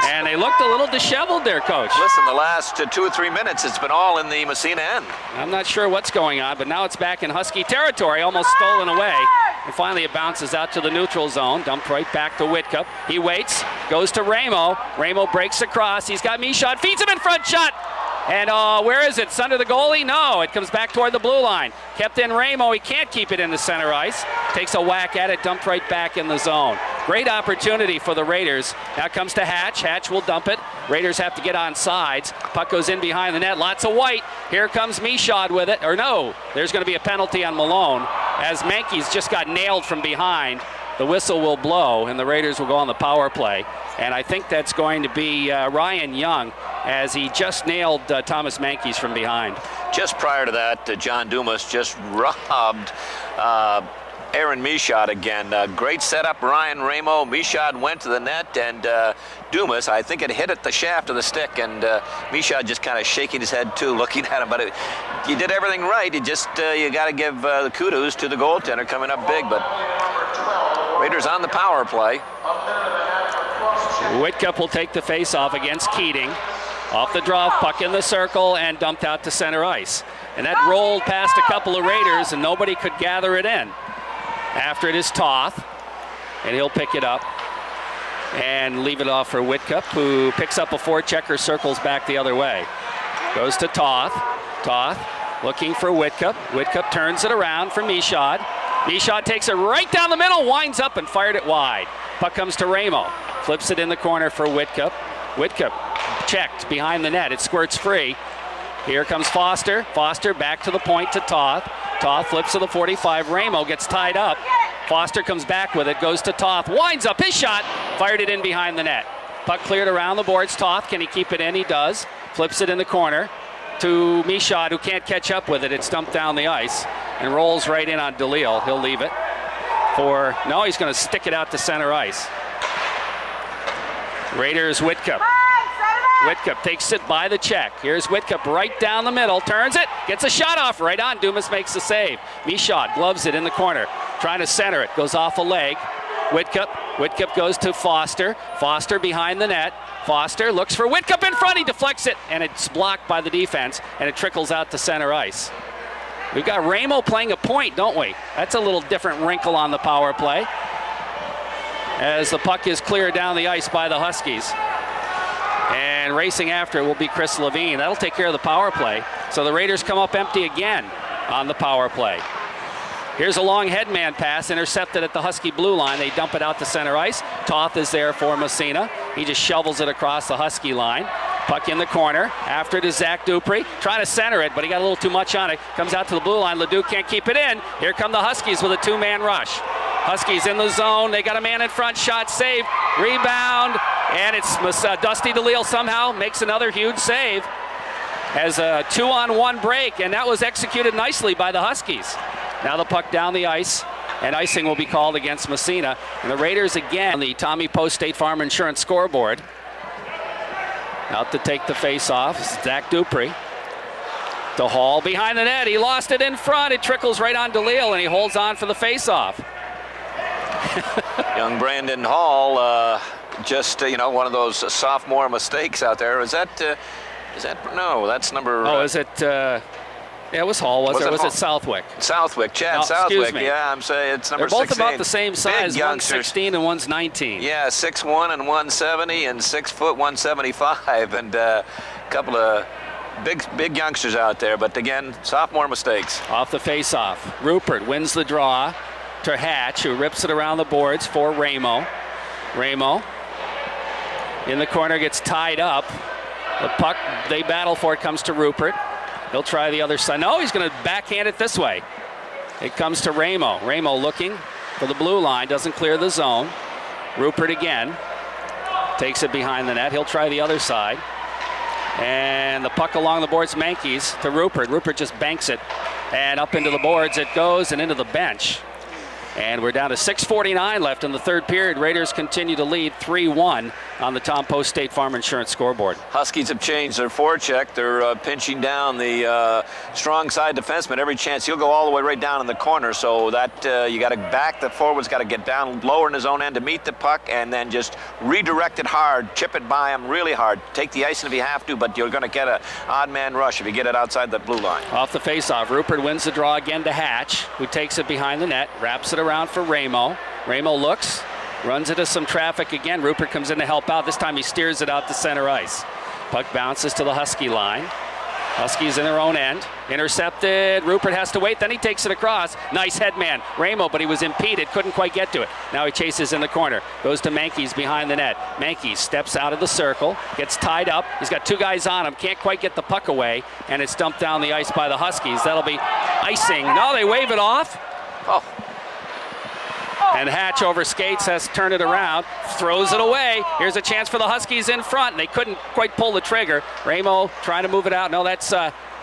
And they looked a little disheveled there, Coach. Listen, the last 2 or 3 minutes, it's been all in the Massena end. I'm not sure what's going on, but now it's back in Husky territory, almost stolen away. And finally, it bounces out to the neutral zone, dumped right back to Whitcup. He waits, goes to Ramo. Ramo breaks across. He's got Michaud, feeds him in front, shot. And where is it? It's under the goalie? No, it comes back toward the blue line. Kept in Ramo. He can't keep it in the center ice. Takes a whack at it, dumped right back in the zone. Great opportunity for the Raiders. Now it comes to Hatch. Hatch will dump it. Raiders have to get on sides. Puck goes in behind the net. Lots of white. Here comes Michaud with it. Or no, there's going to be a penalty on Malone as Mankey's just got nailed from behind. The whistle will blow, and the Raiders will go on the power play. And I think that's going to be Ryan Young, as he just nailed Thomas Mankey's from behind. Just prior to that, John Dumas just robbed Aaron Michaud again. Great setup, Ryan Ramo. Michaud went to the net, and Dumas, I think it hit at the shaft of the stick, and Michaud just kind of shaking his head too, looking at him. But you did everything right. You just you got to give the kudos to the goaltender coming up big. But Raiders on the power play. Whitcup will take the face-off against Keating. Off the draw, puck in the circle, and dumped out to center ice. And that rolled past a couple of Raiders, and nobody could gather it in. After it is Toth, and he'll pick it up and leave it off for Whitcup, who picks up a forechecker, circles back the other way. Goes to Toth. Toth looking for Whitcup. Whitcup turns it around for Michaud. Michaud takes it right down the middle, winds up and fired it wide. Puck comes to Ramo. Flips it in the corner for Whitcup. Whitcup checked behind the net. It squirts free. Here comes Foster. Foster back to the point to Toth. Toth flips to the 45. Ramo gets tied up. Foster comes back with it, goes to Toth, winds up his shot, fired it in behind the net. Puck cleared around the boards. Toth, can he keep it in? He does. Flips it in the corner to Michaud, who can't catch up with it. It's dumped down the ice and rolls right in on DeLille. He'll leave it for, no, he's going to stick it out to center ice. Raiders, Whitcup. Whitcup takes it by the check. Here's Whitcup right down the middle, turns it, gets a shot off right on. Dumas makes the save. Michaud gloves it in the corner, trying to center it, goes off a leg. Whitcup goes to Foster. Foster behind the net. Foster looks for Whitcup in front. He deflects it, and it's blocked by the defense, and it trickles out to center ice. We've got Ramo playing a point, don't we? That's a little different wrinkle on the power play, as the puck is cleared down the ice by the Huskies. And racing after it will be Chris Levine. That'll take care of the power play. So the Raiders come up empty again on the power play. Here's a long headman pass, intercepted at the Husky blue line. They dump it out to center ice. Toth is there for Massena. He just shovels it across the Husky line. Puck in the corner. After it is Zach Dupree. Trying to center it, but he got a little too much on it. Comes out to the blue line. Leduc can't keep it in. Here come the Huskies with a two-man rush. Huskies in the zone. They got a man in front. Shot saved. Rebound. And it's Dusty DeLille somehow makes another huge save as a 2-on-1 break, and that was executed nicely by the Huskies. Now the puck down the ice, and icing will be called against Massena. And the Raiders again on the Tommy Post State Farm Insurance scoreboard. Out to take the face-off, Zach Dupree. To Hall behind the net. He lost it in front. It trickles right on DeLille, and he holds on for the face-off. Young Brandon Hall, just one of those sophomore mistakes out there. Is that no? That's number. Oh, is it? Yeah, it was Hall. Was it? Was it Southwick? Southwick, Chad Southwick. Yeah, I'm saying it's number 16. They're both about the same size. One's 16 and one's 19. Yeah, 6'1" and 170, and 6 foot 175, and a couple of big youngsters out there. But again, sophomore mistakes. Off the face-off, Rupert wins the draw to Hatch, who rips it around the boards for Ramo. Ramo in the corner gets tied up. The puck they battle for it comes to Rupert. He'll try the other side. No, he's going to backhand it this way. It comes to Ramo. Ramo looking for the blue line, doesn't clear the zone. Rupert again takes it behind the net. He'll try the other side. And the puck along the boards, Mankey's to Rupert. Rupert just banks it, and up into the boards it goes and into the bench. And we're down to 6:49 left in the third period. Raiders continue to lead 3-1 on the Tom Post State Farm Insurance scoreboard. Huskies have changed their forecheck. They're pinching down the strong side defenseman every chance. He'll go all the way right down in the corner, so that you got to back. The forward's got to get down lower in his own end to meet the puck and then just redirect it hard, chip it by him really hard. Take the icing if you have to, but you're going to get an odd man rush if you get it outside the blue line. Off the faceoff, Rupert wins the draw again to Hatch, who takes it behind the net, wraps it around for Ramo. Ramo looks, runs into some traffic again. Rupert comes in to help out. This time he steers it out to center ice. Puck bounces to the Husky line. Huskies in their own end. Intercepted. Rupert has to wait. Then he takes it across. Nice headman. Ramo, but he was impeded. Couldn't quite get to it. Now he chases in the corner. Goes to Mankies behind the net. Mankies steps out of the circle. Gets tied up. He's got two guys on him. Can't quite get the puck away. And it's dumped down the ice by the Huskies. That'll be icing. No, they wave it off. Oh. And Hatch over skates, has to turn it around, throws it away. Here's a chance for the Huskies in front. They couldn't quite pull the trigger. Ramo trying to move it out. No, that's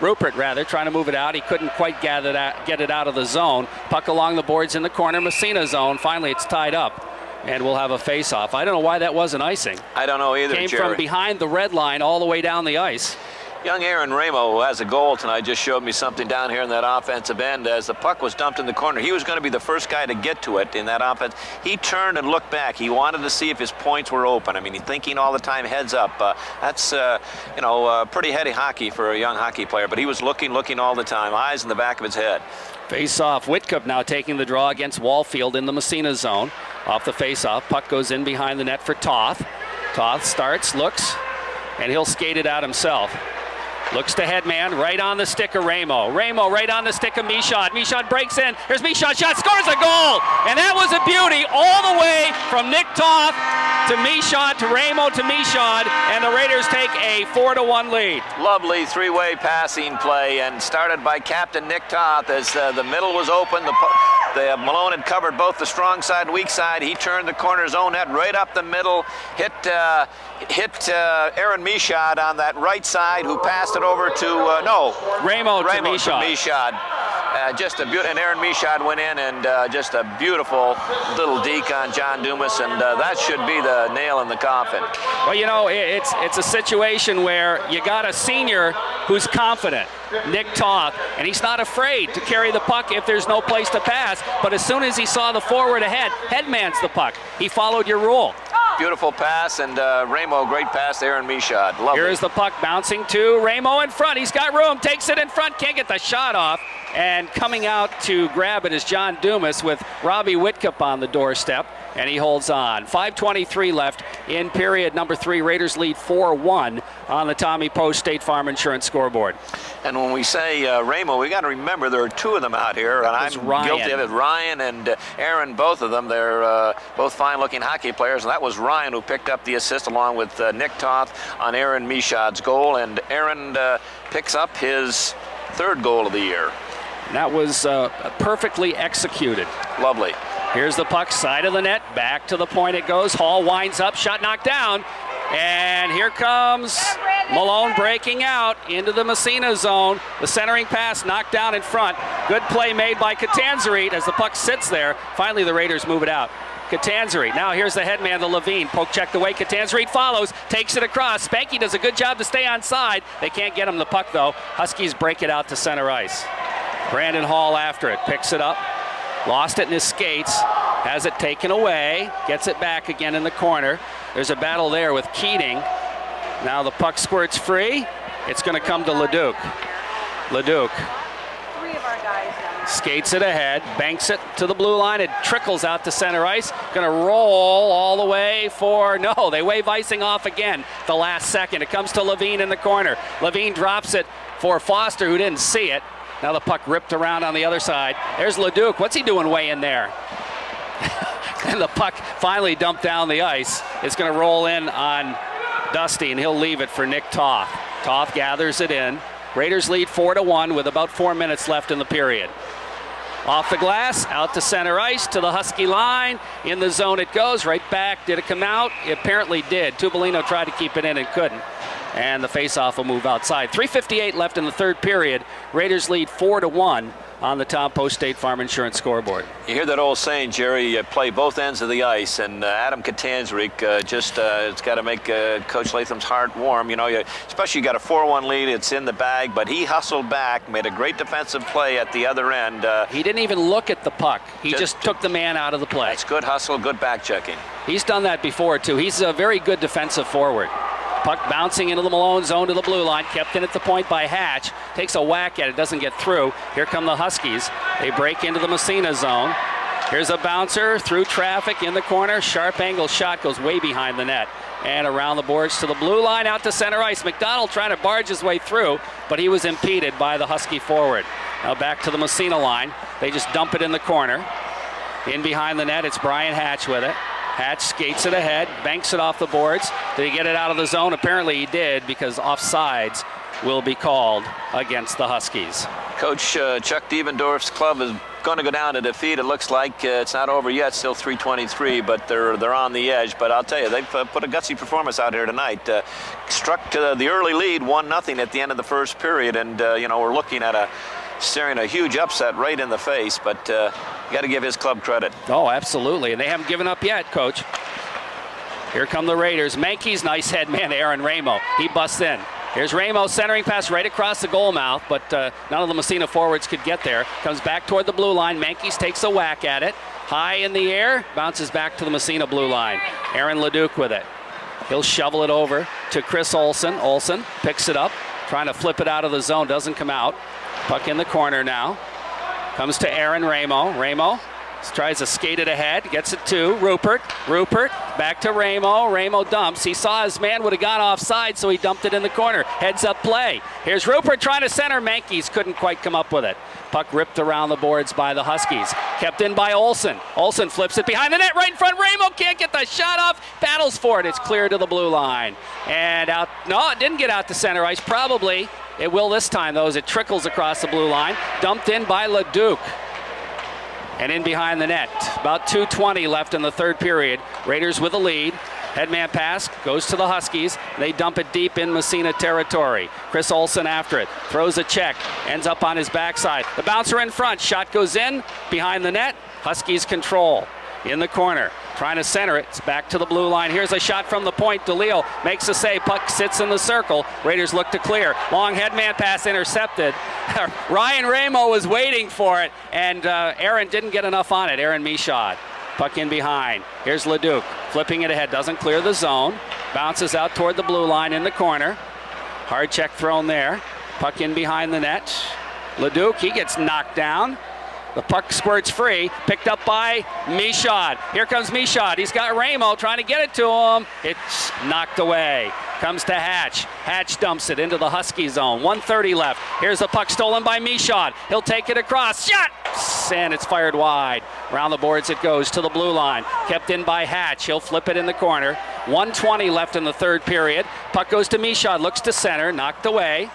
Rupert, rather, trying to move it out. He couldn't quite get it out of the zone. Puck along the boards in the corner, Massena zone. Finally, it's tied up, and we'll have a face-off. I don't know why that wasn't icing. I don't know either, Came Jerry. from behind the red line all the way down the ice. Young Aaron Ramo, who has a goal tonight, just showed me something down here in that offensive end. As the puck was dumped in the corner, he was going to be the first guy to get to it in that offense. He turned and looked back. He wanted to see if his points were open. I mean, he's thinking all the time, heads up. That's, pretty heady hockey for a young hockey player. But he was looking all the time, eyes in the back of his head. Face-off, Whitcup now taking the draw against Wallfield in the Massena zone. Off the face-off, puck goes in behind the net for Toth. Toth starts, looks, and he'll skate it out himself. Looks to headman, right on the stick of Ramo. Ramo right on the stick of Michaud. Michaud breaks in. Here's Michaud, shot, scores a goal! And that was a beauty all the way from Nick Toth to Michaud, to Ramo, to Michaud, and the Raiders take a 4-1 lead. Lovely three-way passing play, and started by Captain Nick Toth as the middle was open. Malone had covered both the strong side and weak side. He turned the corner's own net right up the middle, hit Aaron Michaud on that right side, who passed it over to Ramo to Michaud. And Aaron Michaud went in and just a beautiful little deke on John Dumas, and that should be the nail in the coffin. Well, you know, it's a situation where you got a senior who's confident, Nick Toth, and he's not afraid to carry the puck if there's no place to pass. But as soon as he saw the forward ahead, headmans the puck. He followed your rule. Beautiful pass, and Ramo, great pass to Aaron Michaud. Lovely. Here's the puck bouncing to Ramo in front. He's got room, takes it in front, can't get the shot off. And coming out to grab it is John Dumas with Robbie Whitcup on the doorstep, and he holds on. 5:23 left in period number 3. Raiders lead 4-1 on the Tommy Post State Farm Insurance scoreboard. And when we say Ramo, we got to remember there are two of them out here, and I'm guilty of it. Ryan and Aaron, both of them, they're both fine-looking hockey players, and that was Ryan who picked up the assist along with Nick Toth on Aaron Michaud's goal, and Aaron picks up his 3rd goal of the year. And that was perfectly executed. Lovely. Here's the puck, side of the net, back to the point it goes. Hall winds up, shot knocked down. And here comes Malone breaking out into the Massena zone. The centering pass knocked down in front. Good play made by Catanzarite as the puck sits there. Finally, the Raiders move it out. Catanzarite. Now here's the headman, the Levine. Poke checked away. Catanzarite follows, takes it across. Spanky does a good job to stay on side. They can't get him the puck, though. Huskies break it out to center ice. Brandon Hall after it, picks it up, lost it in his skates, has it taken away, gets it back again in the corner. There's a battle there with Keating. Now the puck squirts free. It's going to come to Leduc. Leduc skates it ahead, banks it to the blue line. It trickles out to center ice. Going to roll all the way for, no, they wave icing off again the last second. It comes to Levine in the corner. Levine drops it for Foster, who didn't see it. Now the puck ripped around on the other side. There's Leduc. What's he doing way in there? And the puck finally dumped down the ice. It's going to roll in on Dusty, and he'll leave it for Nick Toth. Toth gathers it in. Raiders lead 4-1 with about 4 minutes left in the period. Off the glass, out to center ice, to the Husky line. In the zone it goes, right back. Did it come out? It apparently did. Tubolino tried to keep it in and couldn't. and the faceoff will move outside. 3:58 left in the third period. Raiders lead 4-1 on the Tom Post State Farm Insurance scoreboard. You hear that old saying, Jerry, you play both ends of the ice, and Adam Katanzarek it's got to make Coach Latham's heart warm. You know, especially you got a 4-1 lead, it's in the bag, but he hustled back, made a great defensive play at the other end. He didn't even look at the puck. He just took the man out of the play. It's good hustle, good back checking. He's done that before, too. He's a very good defensive forward. Puck bouncing into the Malone zone to the blue line, kept in at the point by Hatch. Takes a whack at it, doesn't get through. Here come the Huskies. They break into the Massena zone. Here's a bouncer through traffic in the corner. Sharp angle shot goes way behind the net. And around the boards to the blue line, out to center ice. McDonald trying to barge his way through, but he was impeded by the Husky forward. Now back to the Massena line. They just dump it in the corner. In behind the net, it's Brian Hatch with it. Hatch skates it ahead, banks it off the boards. Did he get it out of the zone? Apparently he did, because offsides will be called against the Huskies. Coach Chuck Devendorf's club is going to go down to defeat. It looks like it's not over yet, still 3:23, but they're on the edge. But I'll tell you, they've put a gutsy performance out here tonight. Struck to the early lead, 1-0 at the end of the first period, and we're looking at staring a huge upset right in the face, but you got to give his club credit. Oh, absolutely, and they haven't given up yet, Coach. Here come the Raiders. Mankey's nice head man, Aaron Ramo. He busts in. Here's Ramo centering pass right across the goal mouth, but none of the Massena forwards could get there. Comes back toward the blue line. Mankey's takes a whack at it. High in the air, bounces back to the Massena blue line. Aaron Leduc with it. He'll shovel it over to Chris Olsen. Olsen picks it up, trying to flip it out of the zone. Doesn't come out. Puck in the corner now. Comes to Aaron Ramo. Ramo tries to skate it ahead. Gets it to Rupert. Rupert back to Ramo. Ramo dumps. He saw his man would have gone offside, so he dumped it in the corner. Heads up play. Here's Rupert trying to center. Mankeys couldn't quite come up with it. Puck ripped around the boards by the Huskies. Kept in by Olsen. Olsen flips it behind the net right in front. Ramo can't get the shot off. Battles for it. It's clear to the blue line. And out. No, it didn't get out to center ice. Probably. It will this time, though, as it trickles across the blue line. Dumped in by Leduc. And in behind the net. About 2:20 left in the third period. Raiders with a lead. Headman pass goes to the Huskies. They dump it deep in Massena territory. Chris Olsen after it. Throws a check. Ends up on his backside. The bouncer in front. Shot goes in. Behind the net. Huskies control. In the corner. Trying to center it. It's back to the blue line. Here's a shot from the point. DeLeo makes a save. Puck sits in the circle. Raiders look to clear. Long headman pass intercepted. Ryan Ramo was waiting for it, and Aaron didn't get enough on it. Aaron Michaud. Puck in behind. Here's Leduc. Flipping it ahead. Doesn't clear the zone. Bounces out toward the blue line in the corner. Hard check thrown there. Puck in behind the net. Leduc, he gets knocked down. The puck squirts free, picked up by Michaud. Here comes Michaud. He's got Ramo trying to get it to him. It's knocked away. Comes to Hatch. Hatch dumps it into the Husky zone. 1:30 left. Here's the puck stolen by Michaud. He'll take it across. Shot! And it's fired wide. Around the boards it goes to the blue line. Kept in by Hatch. He'll flip it in the corner. 1:20 left in the third period. Puck goes to Michaud. Looks to center. Knocked away.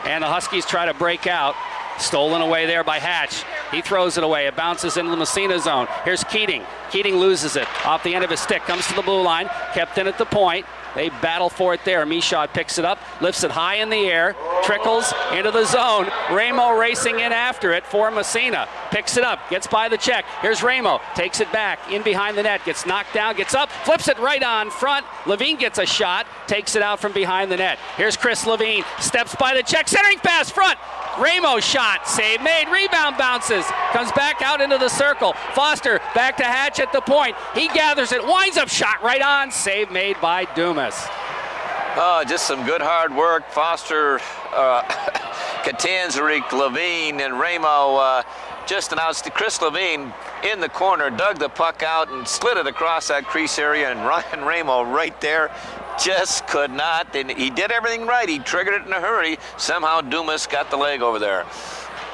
And the Huskies try to break out. Stolen away there by Hatch. He throws it away. It bounces into the Massena zone. Here's Keating. Keating loses it off the end of his stick. Comes to the blue line. Kept in at the point. They battle for it there. Michaud picks it up. Lifts it high in the air. Trickles into the zone. Ramo racing in after it for Massena. Picks it up. Gets by the check. Here's Ramo. Takes it back. In behind the net. Gets knocked down. Gets up. Flips it right on front. Levine gets a shot. Takes it out from behind the net. Here's Chris Levine. Steps by the check. Centering pass front. Ramo shot, save made, rebound bounces, comes back out into the circle. Foster back to Hatch at the point. He gathers it, winds up shot right on, save made by Dumas. Oh, just some good hard work. Foster, Katanzarek, Levine, and Ramo just announced Chris Levine in the corner, dug the puck out and slid it across that crease area, and Ryan Ramo right there just could not. And he did everything right. He triggered it in a hurry. Somehow Dumas got the leg over there.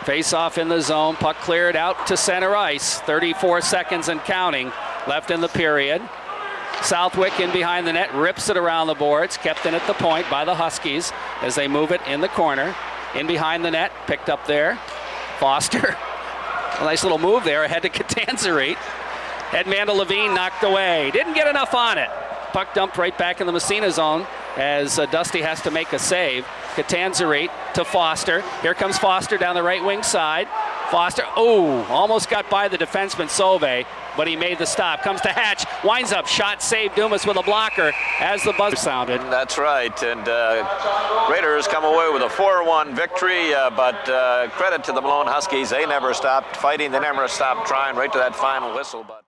Face off in the zone. Puck cleared out to center ice. 34 seconds and counting left in the period. Southwick in behind the net, rips it around the boards. Kept in at the point by the Huskies as they move it in the corner. In behind the net, picked up there. Foster. A nice little move there ahead to Katanzarek. Headman to Levine, knocked away. Didn't get enough on it. Puck dumped right back in the Massena zone. as Dusty has to make a save. Catanzarite to Foster. Here comes Foster down the right wing side. Foster, almost got by the defenseman Sauve, but he made the stop. Comes to Hatch, winds up, shot saved Dumas with a blocker as the buzzer sounded. That's right, and Raiders come away with a 4-1 victory, but credit to the Malone Huskies. They never stopped fighting, they never stopped trying right to that final whistle. But